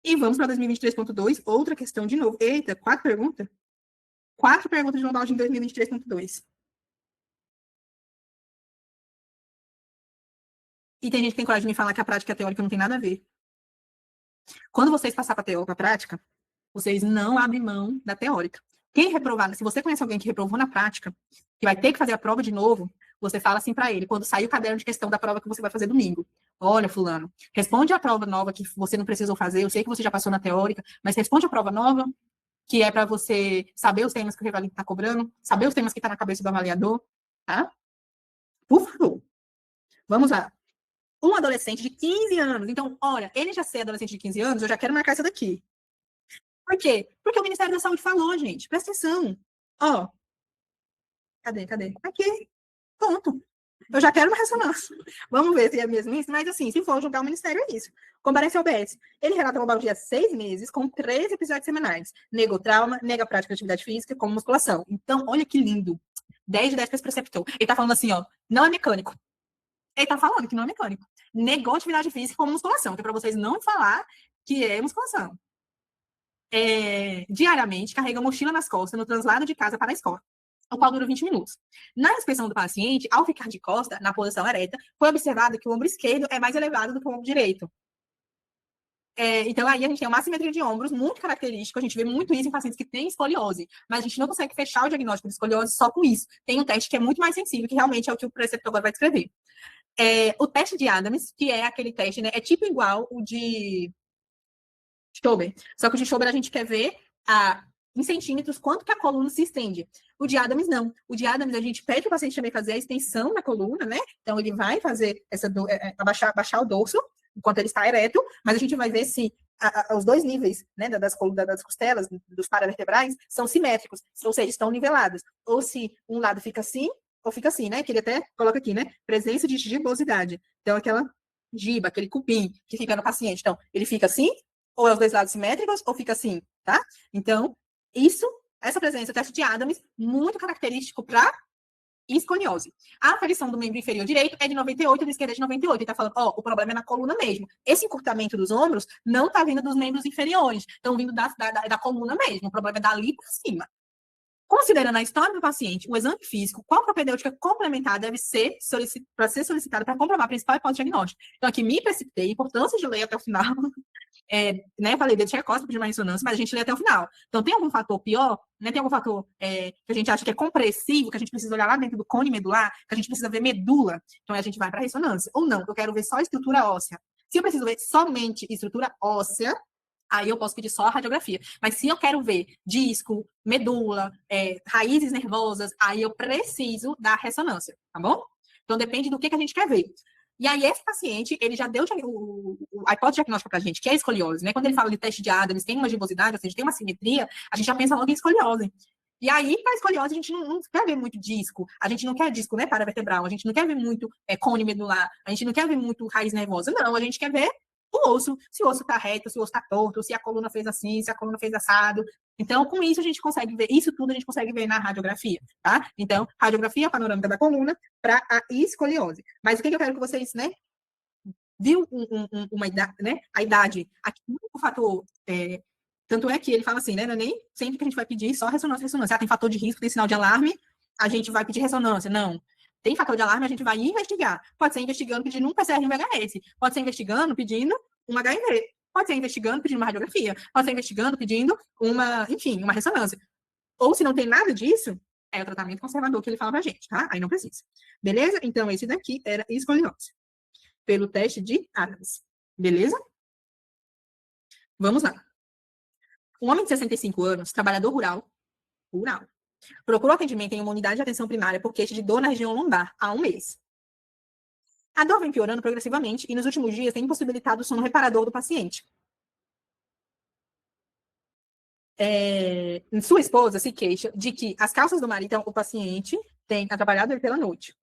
Speaker 1: E vamos para 2023.2, outra questão de novo. Eita, 4 perguntas? 4 perguntas de lombalgia em 2023.2. E tem gente que tem coragem de me falar que a prática teórica não tem nada a ver. Quando vocês passarem para a prática, vocês não abrem mão da teórica. Quem reprovar, se você conhece alguém que reprovou na prática, que vai ter que fazer a prova de novo, você fala assim para ele, quando sair o caderno de questão da prova que você vai fazer domingo. Olha, fulano, responde a prova nova que você não precisou fazer, eu sei que você já passou na teórica, mas responde a prova nova, que é para você saber os temas que o revalidado está cobrando, saber os temas que está na cabeça do avaliador, tá? Por favor. Vamos lá. Um adolescente de 15 anos. Então, olha, ele já ser adolescente de 15 anos, eu já quero marcar essa daqui. Por quê? Porque o Ministério da Saúde falou, gente. Presta atenção. Ó. Cadê? Aqui. Ponto. Eu já quero uma ressonância. Vamos ver se é mesmo isso. Mas, assim, se for julgar o Ministério, é isso. Comparência ao BS. Ele relata uma lombalgia há 6 meses, com 3 episódios semanais. Negou trauma, nega a prática de atividade física, como musculação. Então, olha que lindo. 10 de 10 para esse preceptor. Ele tá falando assim, ó, não é mecânico. Ele tá falando que não é mecânico. Negou atividade física como musculação, que é para vocês não falar que é musculação. Diariamente, carrega mochila nas costas no translado de casa para a escola, o qual dura 20 minutos. Na inspeção do paciente, ao ficar de costa, na posição ereta, foi observado que o ombro esquerdo é mais elevado do que o ombro direito. Então, aí a gente tem uma assimetria de ombros muito característica, a gente vê muito isso em pacientes que têm escoliose, mas a gente não consegue fechar o diagnóstico de escoliose só com isso. Tem um teste que é muito mais sensível, que realmente é o que o preceptor agora vai descrever. O teste de Adams, que é aquele teste, né, é tipo igual o de Schober. Só que o de Schober a gente quer ver em centímetros quanto que a coluna se estende. O de Adams não. O de Adams a gente pede para o paciente também fazer a extensão da coluna, né? Então ele vai fazer abaixar o dorso enquanto ele está ereto, mas a gente vai ver se os dois níveis, né, das costelas, dos paravertebrais, são simétricos, ou seja, estão nivelados. Ou se um lado fica assim, ou fica assim, né? Que ele até coloca aqui, né? Presença de gibosidade. Então, aquela giba, aquele cupim que fica no paciente. Então, ele fica assim, ou é os dois lados simétricos, ou fica assim, tá? Então, essa presença, o teste de Adams, muito característico para escoliose. A aferição do membro inferior direito é de 98, do esquerdo é de 98. Ele está falando, o problema é na coluna mesmo. Esse encurtamento dos ombros não está vindo dos membros inferiores, estão vindo da coluna mesmo. O problema é dali para cima. Considerando a história do paciente, o exame físico, qual propedêutica complementar deve ser solicitada para comprovar a principal hipótese diagnóstica? Então, aqui me precipitei, importância de ler até o final. Né, eu falei de Tchaikovsky de uma ressonância, mas a gente lê até o final. Então, tem algum fator pior? Né, tem algum fator que a gente acha que é compressivo, que a gente precisa olhar lá dentro do cone medular, que a gente precisa ver medula? Então, a gente vai para a ressonância. Ou não, eu quero ver só estrutura óssea. Se eu preciso ver somente estrutura óssea, aí eu posso pedir só a radiografia. Mas se eu quero ver disco, medula, raízes nervosas, aí eu preciso da ressonância, tá bom? Então, depende do que a gente quer ver. E aí, esse paciente, ele já deu a hipótese diagnóstica para a gente, que é a escoliose, né? Quando ele fala de teste de Adams, tem uma gibosidade, ou seja, tem uma simetria, a gente já pensa logo em escoliose. E aí, para a escoliose, a gente não quer ver muito disco, a gente não quer disco, né, paravertebral, a gente não quer ver muito cone medular, a gente não quer ver muito raiz nervosa, não, a gente quer ver o osso, se o osso está reto, se o osso está torto, se a coluna fez assim, se a coluna fez assado. Então, com isso, a gente consegue ver, isso tudo a gente consegue ver na radiografia, tá? Então, radiografia panorâmica da coluna para a escoliose. Mas o que eu quero que vocês, né, viu uma idade, né, a idade, aqui o fator, tanto é que ele fala assim, né, não é nem sempre que a gente vai pedir só ressonância. Tem fator de risco, tem sinal de alarme, a gente vai pedir ressonância. Não. Tem fator de alarme, a gente vai investigar. Pode ser investigando pedindo um PCR e um VHS. Pode ser investigando pedindo um HIV. Pode ser investigando pedindo uma radiografia. Pode ser investigando pedindo enfim, uma ressonância. Ou se não tem nada disso, é o tratamento conservador que ele fala pra gente, tá? Aí não precisa. Beleza? Então, esse daqui era escoliose. Pelo teste de Adams. Beleza? Vamos lá. Um homem de 65 anos, trabalhador rural, procurou atendimento em uma unidade de atenção primária por queixa de dor na região lombar há um mês. A dor vem piorando progressivamente e nos últimos dias tem impossibilitado o sono reparador do paciente. Sua esposa se queixa de que as calças do marido, então, o paciente tem atrapalhado ele pela noite.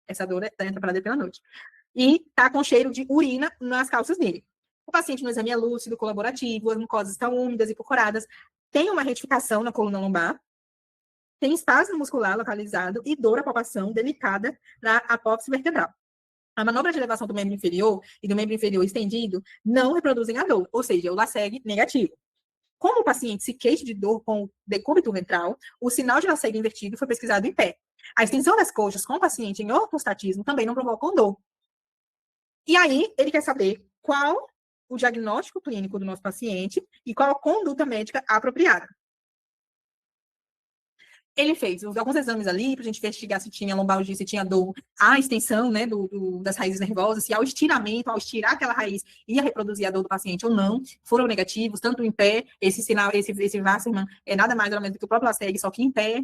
Speaker 1: Essa dor tem atrapalhado ele pela noite. E está com cheiro de urina nas calças dele. O paciente no exame é lúcido, colaborativo, as mucosas estão úmidas e percuradas, tem uma retificação na coluna lombar, tem espasmo muscular localizado e dor à palpação delicada na apófise vertebral. A manobra de elevação do membro inferior e do membro inferior estendido não reproduzem a dor, ou seja, o LASEG negativo. Como o paciente se queixa de dor com o decúbito ventral, o sinal de LASEG invertido foi pesquisado em pé. A extensão das coxas com o paciente em ortostatismo também não provocou dor. E aí, ele quer saber qual o diagnóstico clínico do nosso paciente e qual a conduta médica apropriada. Ele fez alguns exames ali para a gente investigar se tinha lombalgia, se tinha dor, a extensão, né, das raízes nervosas, se ao estiramento, ao estirar aquela raiz, ia reproduzir a dor do paciente ou não. Foram negativos, tanto em pé, esse sinal, esse Wassermann é nada mais ou menos do que o próprio LASEG, só que em pé.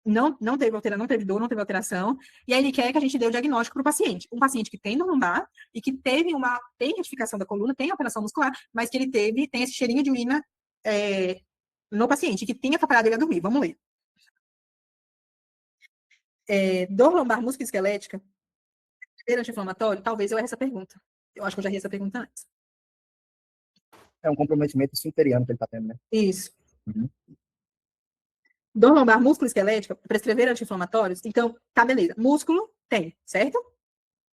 Speaker 1: Não teve dor, não teve alteração, e aí ele quer que a gente dê o diagnóstico para o paciente. Um paciente que tem dor lombar e que tem retificação da coluna, tem alteração muscular, mas que ele tem esse cheirinho de urina no paciente, que tem atrapalhado ele a dormir. Vamos ler. Dor lombar musculoesquelética, anti-inflamatório? Talvez eu erre essa pergunta. Eu acho que eu já errei essa pergunta antes.
Speaker 2: É um comprometimento esfinteriano que ele está tendo, né?
Speaker 1: Isso. Uhum. Dor lombar musculoesquelética, prescrever anti-inflamatórios? Então, tá, beleza. Músculo tem, certo?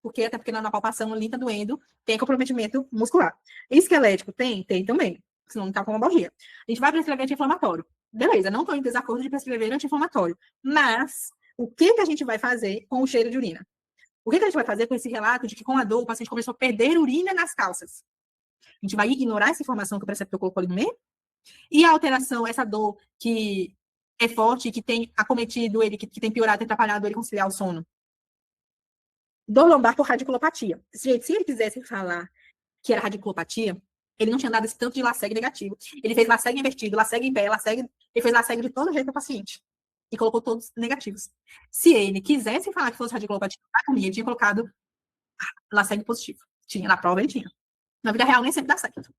Speaker 1: Até porque na palpação ali tá doendo, tem comprometimento muscular. Esquelético tem? Tem também. Senão não tá com lombalgia. A gente vai prescrever anti-inflamatório. Beleza, não estou em desacordo de prescrever anti-inflamatório. Mas, o que a gente vai fazer com o cheiro de urina? O que a gente vai fazer com esse relato de que com a dor o paciente começou a perder urina nas calças? A gente vai ignorar essa informação que o preceptor colocou ali no meio? E a alteração, essa dor que é forte, que tem acometido ele, que tem piorado, tem atrapalhado ele conciliar o sono? Dor lombar por radiculopatia. Gente, se ele quisesse falar que era radiculopatia, Ele não tinha dado esse tanto de LASEG negativo. Ele fez LASEG invertido, LASEG em pé, LASEG... Ele fez LASEG de todo jeito para o paciente. E colocou todos negativos. Se ele quisesse falar que fosse radiculopatia ele tinha colocado LASEG positivo. Tinha, na prova ele tinha. Na vida real nem sempre dá certo.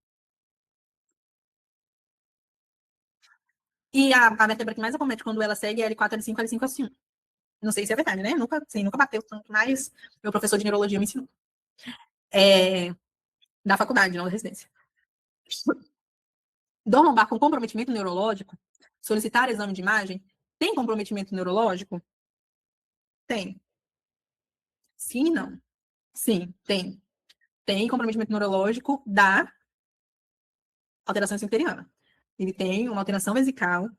Speaker 1: E a vértebra que mais acomete quando ela segue é L4, L5, L5, L5. Não sei se é verdade, né? Nunca bateu tanto, mas meu professor de neurologia me ensinou. Da faculdade, não da residência. Dor lombar com comprometimento neurológico, solicitar exame de imagem, tem comprometimento neurológico? Tem. Sim e não. Sim, tem. Tem comprometimento neurológico da alteração esfinteriana. Ele tem uma alteração vesical.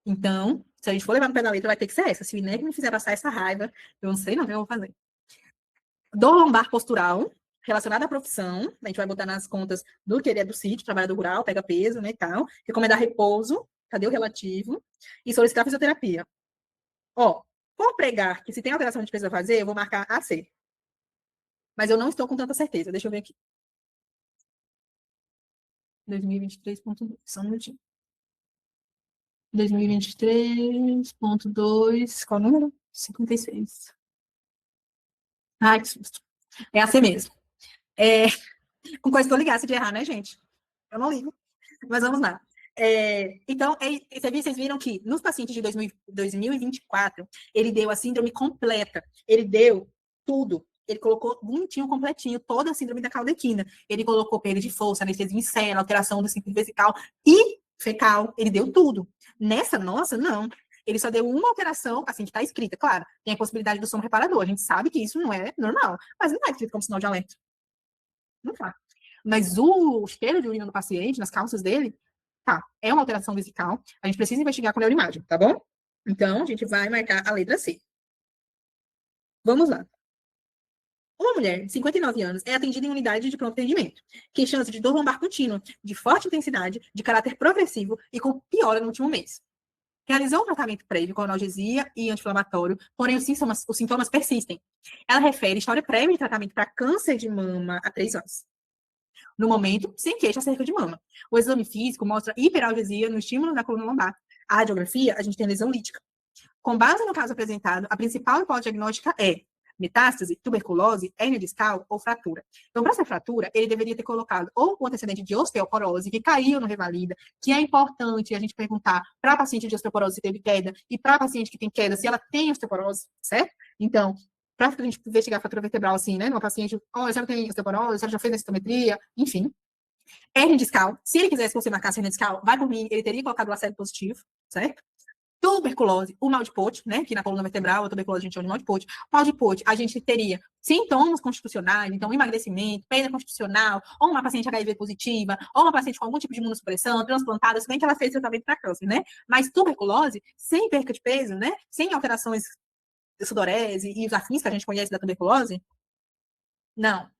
Speaker 1: Então, se a gente for levar no pé da letra, vai ter que ser essa. Se o INEC me fizer passar essa raiva, eu não sei não o que eu vou fazer. Dor lombar postural, relacionada à profissão, a gente vai botar nas contas do que ele é do sítio, trabalhador rural, pega peso, né, e tal. Recomendar repouso, cadê o relativo? E solicitar fisioterapia. Ó, por pregar que se tem alteração de peso a fazer, eu vou marcar AC. Mas eu não estou com tanta certeza. Deixa eu ver aqui. 2023.2, só um minutinho. 2023.2, qual o número? 56. Ai, que susto. É AC mesmo. Com coisa que eu ligasse de errar, né, gente? Eu não ligo. Mas vamos lá. Então, vocês viram que nos pacientes de 2024, ele deu a síndrome completa. Ele deu tudo. Ele colocou bonitinho, completinho, toda a síndrome da caldequina. Ele colocou perda de força, anestesia em cena, alteração do ciclo vesical e fecal. Ele deu tudo. Nessa nossa, não. Ele só deu uma alteração, assim, que está escrita, claro. Tem a possibilidade do sono reparador. A gente sabe que isso não é normal, mas não é escrito como sinal de alerta. Não tá. Mas o cheiro de urina do paciente, nas calças dele, tá, é uma alteração vesical. A gente precisa investigar com neuroimagem, tá bom? Então, a gente vai marcar a letra C. Vamos lá. Uma mulher de 59 anos é atendida em unidade de pronto atendimento, que chance de dor lombar contínua, de forte intensidade, de caráter progressivo e com piora no último mês. Realizou um tratamento prévio com analgesia e anti-inflamatório, porém os sintomas persistem. Ela refere história prévia de tratamento para câncer de mama há 3 anos. No momento, sem queixa acerca de mama. O exame físico mostra hiperalgesia no estímulo da coluna lombar. A radiografia, a gente tem lesão lítica. Com base no caso apresentado, a principal hipótese diagnóstica é metástase, tuberculose, hérnia discal ou fratura. Então, para essa fratura, ele deveria ter colocado ou o antecedente de osteoporose, que caiu no revalida, que é importante a gente perguntar para a paciente de osteoporose se teve queda e para a paciente que tem queda se ela tem osteoporose, certo? Então, para a gente investigar a fratura vertebral assim, né, numa paciente, a senhora tem osteoporose, a senhora já fez a citometria, enfim. Hérnia discal, se ele quisesse que você marcasse hérnia discal, vai por mim, ele teria colocado o LASEG positivo, certo? Tuberculose, o mal de Pote, né, que na coluna vertebral, a tuberculose a gente chama de mal de Pote. Mal de Pote, a gente teria sintomas constitucionais, então emagrecimento, perda constitucional, ou uma paciente HIV positiva, ou uma paciente com algum tipo de imunossupressão, transplantada, se bem que ela fez tratamento para câncer, né? Mas tuberculose, sem perca de peso, né, sem alterações de sudorese e os afins que a gente conhece da tuberculose, não.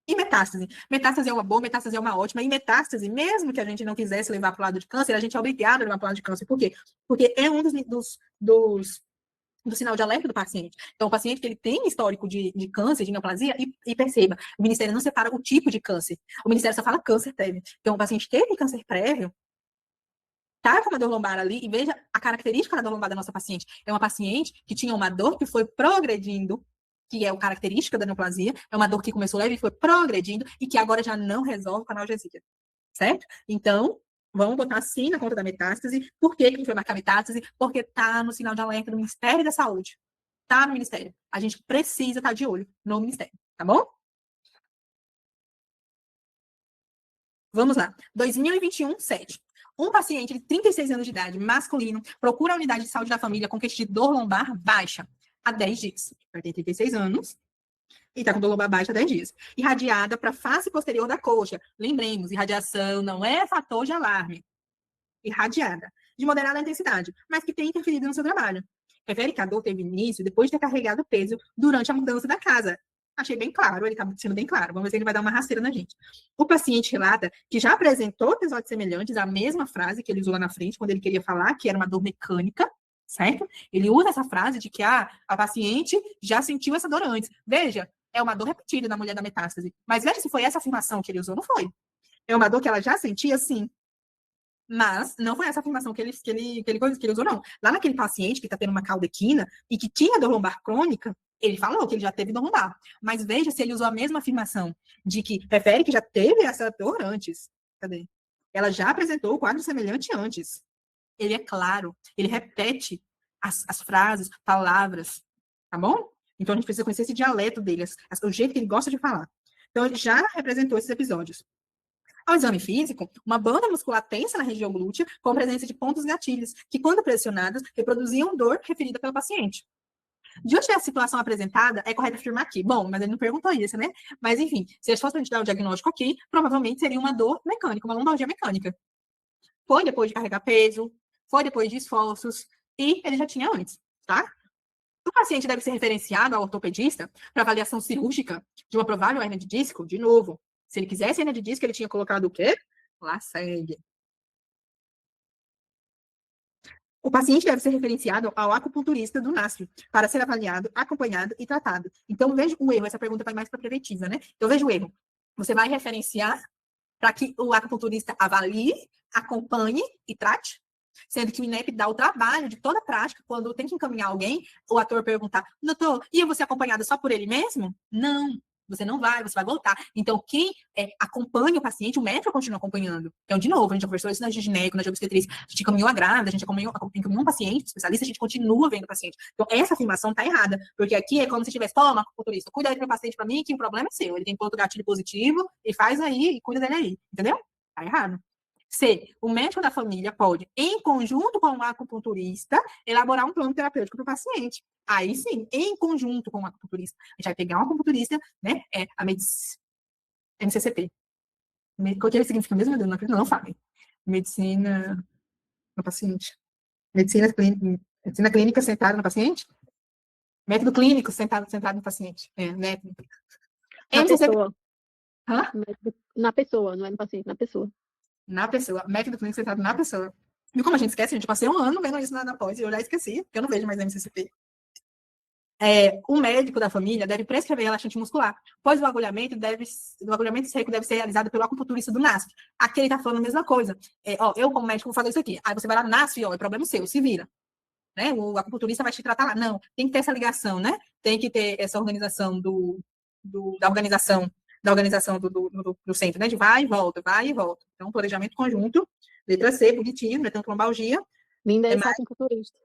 Speaker 1: E metástase? Metástase é uma boa, metástase é uma ótima. E metástase, mesmo que a gente não quisesse levar para o lado de câncer, a gente é obrigado a levar para o lado de câncer. Por quê? Porque é um do sinal de alerta do paciente. Então, o paciente que ele tem histórico de câncer, de neoplasia, e perceba, o Ministério não separa o tipo de câncer. O Ministério só fala câncer prévio. Então, o paciente teve câncer prévio, tá com uma dor lombar ali, e veja a característica da dor lombar da nossa paciente. É uma paciente que tinha uma dor que foi progredindo, que é a característica da neoplasia, é uma dor que começou leve e foi progredindo, e que agora já não resolve com a analgesia, certo? Então, vamos botar assim na conta da metástase. Por que que foi marcar metástase? Porque está no sinal de alerta do Ministério da Saúde. Está no Ministério. A gente precisa estar de olho no Ministério, tá bom? Vamos lá. 2021, 7. Um paciente de 36 anos de idade, masculino, procura a unidade de saúde da família com queixa de dor lombar baixa há 10 dias. Vai ter 36 anos e está com dor lombar baixa há 10 dias. Irradiada para a face posterior da coxa. Lembremos, irradiação não é fator de alarme. Irradiada, de moderada intensidade, mas que tem interferido no seu trabalho. Refere que a dor teve início depois de ter carregado peso durante a mudança da casa. Achei bem claro, ele está sendo bem claro. Vamos ver se ele vai dar uma rasteira na gente. O paciente relata que já apresentou episódios semelhantes à mesma frase que ele usou lá na frente, quando ele queria falar que era uma dor mecânica, certo? Ele usa essa frase de que a paciente já sentiu essa dor antes. Veja, é uma dor repetida na mulher da metástase. Mas veja se foi essa afirmação que ele usou, não foi. É uma dor que ela já sentia, sim. Mas não foi essa afirmação que ele usou, não. Lá naquele paciente que está tendo uma caldequina e que tinha dor lombar crônica, ele falou que ele já teve dor lombar. Mas veja se ele usou a mesma afirmação de que refere que já teve essa dor antes. Cadê? Ela já apresentou o quadro semelhante antes. Ele é claro, ele repete as frases, palavras, tá bom? Então a gente precisa conhecer esse dialeto dele, o jeito que ele gosta de falar. Então ele já representou esses episódios. Ao exame físico, uma banda muscular tensa na região glútea, com presença de pontos gatilhos, que, quando pressionadas, reproduziam dor referida pela paciente. Diante dessa situação apresentada, é correto afirmar que, bom, mas ele não perguntou isso, né? Mas, enfim, se fosse para a gente dar o diagnóstico aqui, provavelmente seria uma dor mecânica, uma lombalgia mecânica. Foi depois de carregar peso, foi depois de esforços, e ele já tinha antes, tá? O paciente deve ser referenciado ao ortopedista para avaliação cirúrgica de uma provável hérnia de disco, de novo. Se ele quisesse hérnia de disco, ele tinha colocado o quê? Lá segue. O paciente deve ser referenciado ao acupunturista do NASF para ser avaliado, acompanhado e tratado. Então, veja o erro. Essa pergunta vai mais para preventiva, né? Então, veja o erro. Você vai referenciar para que o acupunturista avalie, acompanhe e trate, sendo que o INEP dá o trabalho de toda a prática, quando tem que encaminhar alguém, o ator perguntar, doutor, ia você acompanhada só por ele mesmo? Não, você não vai, você vai voltar. Então, quem acompanha o paciente, o médico continua acompanhando. Então, de novo, a gente já conversou isso na gineco, na obstetrícia, a gente encaminhou a grávida, a gente encaminhou um paciente, especialista, a gente continua vendo o paciente. Então, essa afirmação está errada, porque aqui é como se tivesse, toma, acupunturista, cuida aí do meu paciente para mim, que o problema é seu. Ele tem ponto gatilho positivo, e faz aí, e cuida dele aí, entendeu? Tá errado. C. O médico da família pode, em conjunto com o acupunturista, elaborar um plano terapêutico para o paciente. Aí sim, em conjunto com o acupunturista. A gente vai pegar um acupunturista, né? A MCCP. O que ele significa mesmo? Meu Deus, não sabem. Medicina no paciente. Medicina clínica sentada no paciente? Método clínico sentado no paciente. Método.
Speaker 3: Na pessoa.
Speaker 1: Hã?
Speaker 3: Na pessoa, não é no paciente, na pessoa.
Speaker 1: Na pessoa. Método clínico sentado na pessoa. E como a gente esquece, a gente passei um ano vendo isso na pós e eu já esqueci, porque eu não vejo mais MCCP. O médico da família deve prescrever relaxante muscular, pois o agulhamento seco deve ser realizado pelo acupunturista do NASF. Aqui ele está falando a mesma coisa. Eu, como médico, vou fazer isso aqui. Aí você vai lá no NASF, é problema seu, se vira. Né? O acupunturista vai te tratar lá. Não, tem que ter essa ligação, né? Tem que ter essa organização da organização do centro, né? De vai e volta, vai e volta. Então, planejamento conjunto, letra C, bonitinho, não é tanto lombalgia.
Speaker 3: Linda esse acupunturista.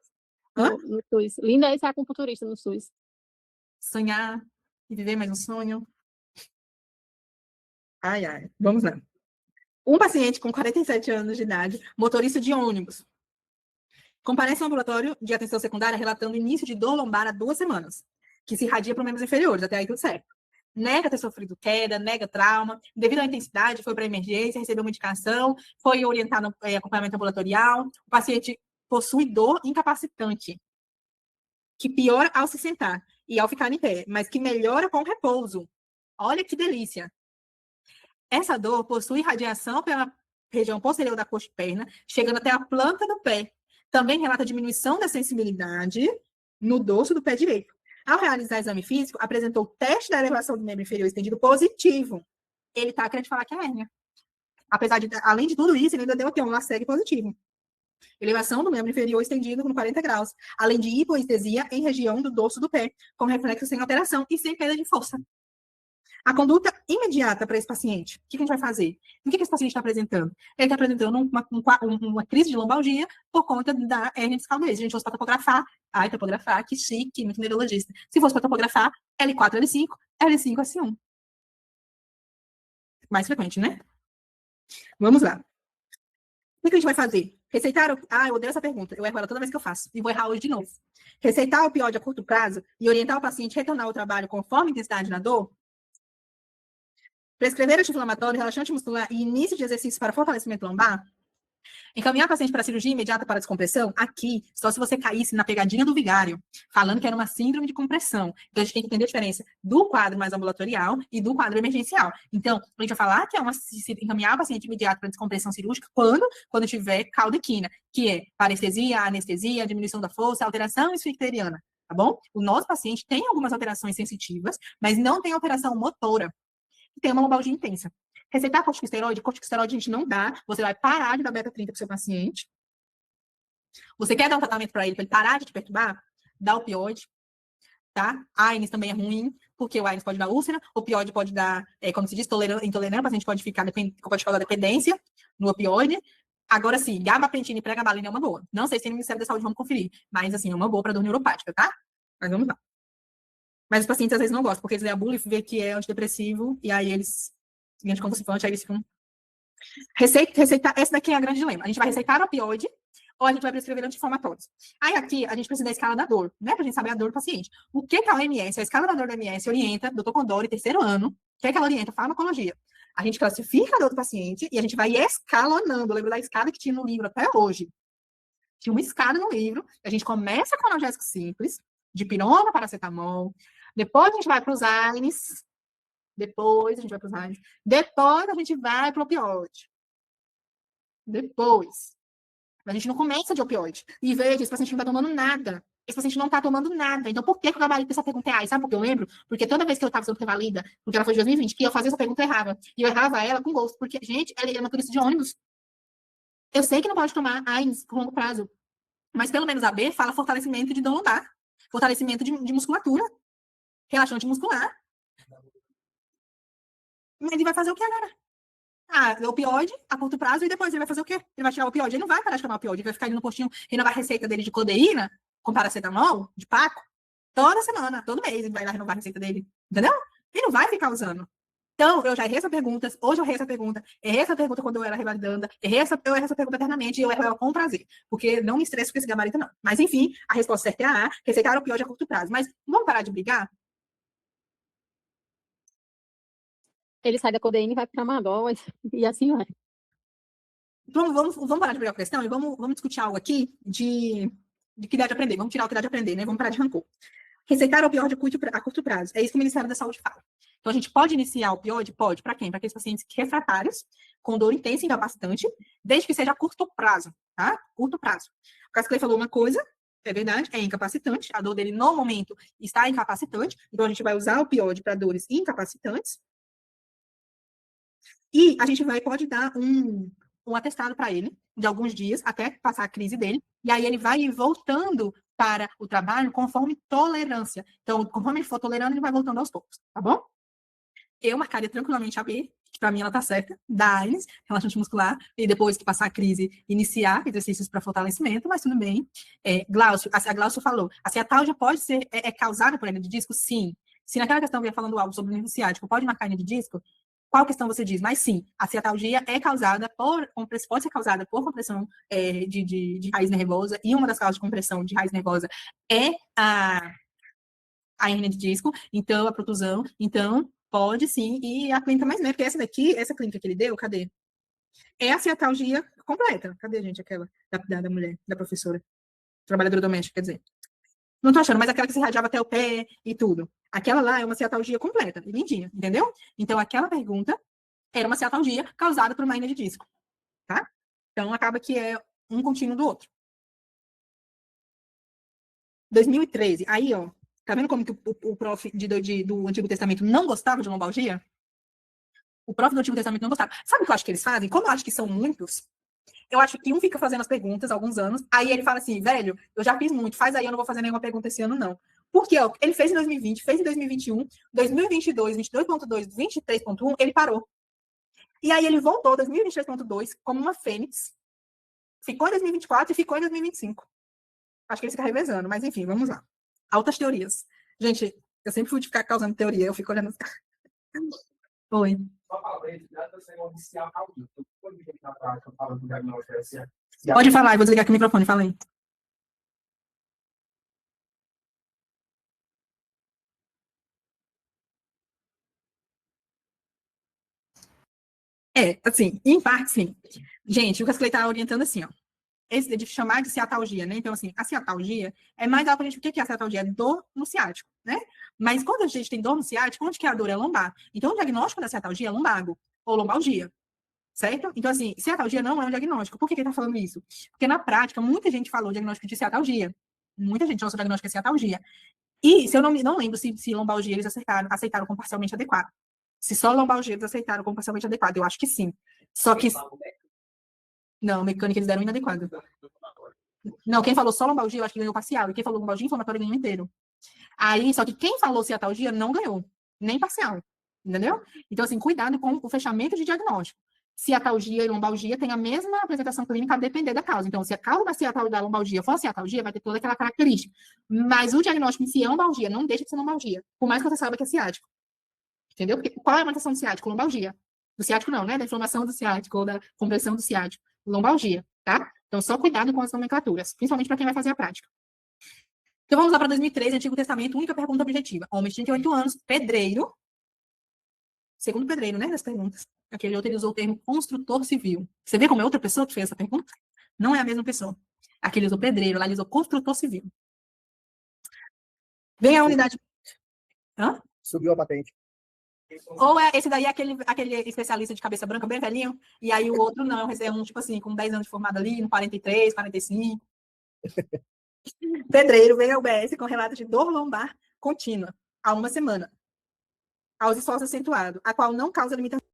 Speaker 3: No SUS. Linda esse acupunturista no SUS.
Speaker 1: Sonhar e viver mais um sonho. Ai, ai. Vamos lá. Um paciente com 47 anos de idade, motorista de ônibus, comparece ao ambulatório de atenção secundária relatando o início de dor lombar há 2 semanas, que se irradia para membros inferiores, até aí tudo certo. Nega ter sofrido queda, nega trauma, devido à intensidade, foi para emergência, recebeu medicação, foi orientado em acompanhamento ambulatorial. O paciente possui dor incapacitante, que piora ao se sentar e ao ficar em pé, mas que melhora com o repouso. Olha que delícia! Essa dor possui radiação pela região posterior da coxa e perna, chegando até a planta do pé. Também relata diminuição da sensibilidade no dorso do pé direito. Ao realizar exame físico, apresentou o teste da elevação do membro inferior estendido positivo. Ele está querendo falar que é hérnia. Apesar de, além de tudo isso, ele ainda deu aqui um LASEG positivo. Elevação do membro inferior estendido com 40 graus, além de hipoestesia em região do dorso do pé, com reflexo sem alteração e sem perda de força. A conduta imediata para esse paciente, o que a gente vai fazer? O que esse paciente está apresentando? Ele está apresentando uma crise de lombalgia por conta da hérnia discal dele. Se a gente fosse para topografar, topografar, que chique, muito neurologista. Se fosse para topografar, L4, L5, L5, S1. Mais frequente, né? Vamos lá. O que a gente vai fazer? Receitar eu odeio essa pergunta. Eu erro ela toda vez que eu faço. E vou errar hoje de novo. Receitar o opioide a curto prazo e orientar o paciente a retornar ao trabalho conforme a intensidade na dor? Prescrever anti-inflamatório, relaxante muscular e início de exercício para fortalecimento lombar? Encaminhar o paciente para cirurgia imediata para descompressão? Aqui, só se você caísse na pegadinha do vigário, falando que era uma síndrome de compressão. Então, a gente tem que entender a diferença do quadro mais ambulatorial e do quadro emergencial. Então, a gente vai falar que se encaminhar o paciente imediato para descompressão cirúrgica quando tiver caldequina, que é parestesia, anestesia, diminuição da força, alteração esficteriana, tá bom? O nosso paciente tem algumas alterações sensitivas, mas não tem alteração motora. tem uma lombalgia intensa. Receitar corticosteroide a gente não dá. Você vai parar de dar beta-30 para o seu paciente. Você quer dar um tratamento para ele parar de te perturbar? Dá opioide, tá? AINES também é ruim, porque o AINES pode dar úlcera, o opioide pode dar, como se diz, intolerância, o paciente pode causar dependência no opioide. Agora sim, gabapentina e pregabalina é uma boa. Não sei se no Ministério da Saúde vamos conferir, mas assim, é uma boa para dor neuropática, tá? Mas vamos lá. Mas os pacientes às vezes não gostam, porque eles lêem a bula e vê que é antidepressivo, e aí eles, anticonvulsivante, aí eles ficam... Receitar, esse daqui é a grande dilema. A gente vai receitar opioide, ou a gente vai prescrever anti-inflamatórios. Aí aqui, a gente precisa da escala da dor, né? Pra gente saber a dor do paciente. O que a OMS, a escala da dor da OMS orienta, doutor Condori, terceiro ano, o que ela orienta? Farmacologia. A gente classifica a dor do paciente e a gente vai escalonando. Eu lembro da escada que tinha no livro até hoje. Tinha uma escada no livro, a gente começa com analgésico simples, de pirona, paracetamol, depois a gente vai para os AINES, depois a gente vai para o opioide. Depois. A gente não começa de opioide. E veja, esse paciente não está tomando nada. Esse paciente não está tomando nada. Então, por que eu gabarito essa pergunta errada? Sabe por que eu lembro? Porque toda vez que eu estava sendo prevalida, porque ela foi de 2020, que eu fazia essa pergunta errada. E eu errava ela com gosto. Porque, gente, ela é uma turista de ônibus. Eu sei que não pode tomar AINES por longo prazo. Mas pelo menos a B fala fortalecimento de dor lombar. Fortalecimento de musculatura. Relaxante muscular. Mas ele vai fazer o que agora? Opioide a curto prazo, e depois ele vai fazer o quê? Ele vai tirar o opioide, ele não vai parar de tomar opioide, ele vai ficar ali no postinho, renovar a receita dele de codeína, com paracetamol, de paco, toda semana, todo mês ele vai lá renovar a receita dele, entendeu? Ele não vai ficar usando. Então, eu já errei essa pergunta, hoje eu errei essa pergunta quando eu era revalidanda, eu errei essa pergunta eternamente, e eu erro ela com prazer, porque não me estresso com esse gabarito, não. Mas, enfim, a resposta certa é a receitar opioide a curto prazo. Mas vamos parar de brigar?
Speaker 3: Ele sai da codeína e vai para Amador, e assim vai.
Speaker 1: Vamos parar de brigar com a questão e vamos discutir algo aqui de que dá de aprender. Vamos tirar o que dá de aprender, né? Vamos parar de rancor. Receitar opioide a curto prazo. É isso que o Ministério da Saúde fala. Então, a gente pode iniciar o opioide? Pode. Para quem? Para aqueles pacientes refratários, com dor intensa e incapacitante, desde que seja a curto prazo, tá? Curto prazo. O Casclay falou uma coisa, é verdade, é incapacitante. A dor dele, no momento, está incapacitante. Então, a gente vai usar o opioide para dores incapacitantes. E a gente pode dar um atestado para ele, de alguns dias, até passar a crise dele, e aí ele vai voltando para o trabalho conforme tolerância. Então, conforme ele for tolerando, ele vai voltando aos poucos, tá bom? Eu marcaria tranquilamente a B, que para mim ela tá certa, da AINES, relaxante muscular, e depois que passar a crise, iniciar exercícios para fortalecimento, mas tudo bem. Glaucio, a Glaucio falou, a ciatalgia pode ser causada por hernia de disco? Sim. Se naquela questão que eu ia falando algo sobre o nervo ciático, pode marcar hernia de disco? Qual questão você diz? Mas sim, a ciatalgia é causada pode ser causada por compressão de raiz nervosa, e uma das causas de compressão de raiz nervosa é a hernia de disco, então a protusão, então pode sim, e a clínica mais médica, essa clínica que ele deu, cadê? É a ciatalgia completa. Cadê, gente, aquela da mulher, da professora? Trabalhadora doméstica, quer dizer. Não tô achando, mas aquela que se irradiava até o pé e tudo. Aquela lá é uma ciatalgia completa, lindinha, entendeu? Então, aquela pergunta era uma ciatalgia causada por uma hernia de disco, tá? Então, acaba que é um contínuo do outro. 2013, aí, ó, tá vendo como que o prof do Antigo Testamento não gostava de lombalgia? O prof do Antigo Testamento não gostava. Sabe o que eu acho que eles fazem? Como eu acho que são muitos, eu acho que um fica fazendo as perguntas há alguns anos, aí ele fala assim, velho, eu já fiz muito, faz aí, eu não vou fazer nenhuma pergunta esse ano, não. Porque ó, ele fez em 2020, fez em 2021, 2022, 22.2, 23.1, ele parou. E aí ele voltou 2023.2 como uma fênix, ficou em 2024 e ficou em 2025. Acho que ele fica revezando, mas enfim, vamos lá. Altas teorias. Gente, eu sempre fui de ficar causando teoria, eu fico olhando... Oi. Pode falar, eu vou desligar aqui o microfone, fala aí. Assim, em parte, sim. Gente, o Casclay está orientando assim, ó. Esse de chamar de ciatalgia, né? Então, assim, a ciatalgia é mais algo pra gente... O que é a ciatalgia? É dor no ciático, né? Mas quando a gente tem dor no ciático, onde que é a dor? É lombar. Então, o diagnóstico da ciatalgia é lombago, ou lombalgia, certo? Então, assim, ciatalgia não é um diagnóstico. Por que ele tá falando isso? Porque, na prática, muita gente falou diagnóstico de ciatalgia. Muita gente nosso diagnóstico é ciatalgia. E, se eu não lembro se lombalgia eles aceitaram como parcialmente adequado. Se só lombalgia aceitaram como parcialmente adequado, eu acho que sim. Só que... Não, mecânica eles deram inadequado. Não, quem falou só lombalgia, eu acho que ganhou parcial. E quem falou lombalgia inflamatória ganhou inteiro. Aí, só que quem falou ciatalgia não ganhou, nem parcial. Entendeu? Então, assim, cuidado com o fechamento de diagnóstico. Ciatalgia e lombalgia têm a mesma apresentação clínica a depender da causa. Então, se a causa da lombalgia for a ciatalgia, vai ter toda aquela característica. Mas o diagnóstico em si é lombalgia, não deixa de ser lombalgia. Por mais que você saiba que é ciático. Entendeu? Porque qual é a manifestação do ciático? Lombalgia. Do ciático não, né? Da inflamação do ciático ou da compressão do ciático. Lombalgia, tá? Então, só cuidado com as nomenclaturas, principalmente para quem vai fazer a prática. Então, vamos lá para 2013, Antigo Testamento, única pergunta objetiva. Homem de 38 anos, pedreiro. Segundo pedreiro, né, das perguntas. Aquele outro, ele usou o termo construtor civil. Você vê como é outra pessoa que fez essa pergunta? Não é a mesma pessoa. Aquele usou pedreiro, lá ele usou construtor civil. Vem a unidade... Hã?
Speaker 2: Subiu a patente.
Speaker 1: Ou esse daí é aquele especialista de cabeça branca, bem velhinho, e aí o outro não, é um, tipo assim, com 10 anos de formado ali, no 43, 45. Pedreiro vem ao UBS com relato de dor lombar contínua, há uma semana, aos esforços acentuados, a qual não causa limitação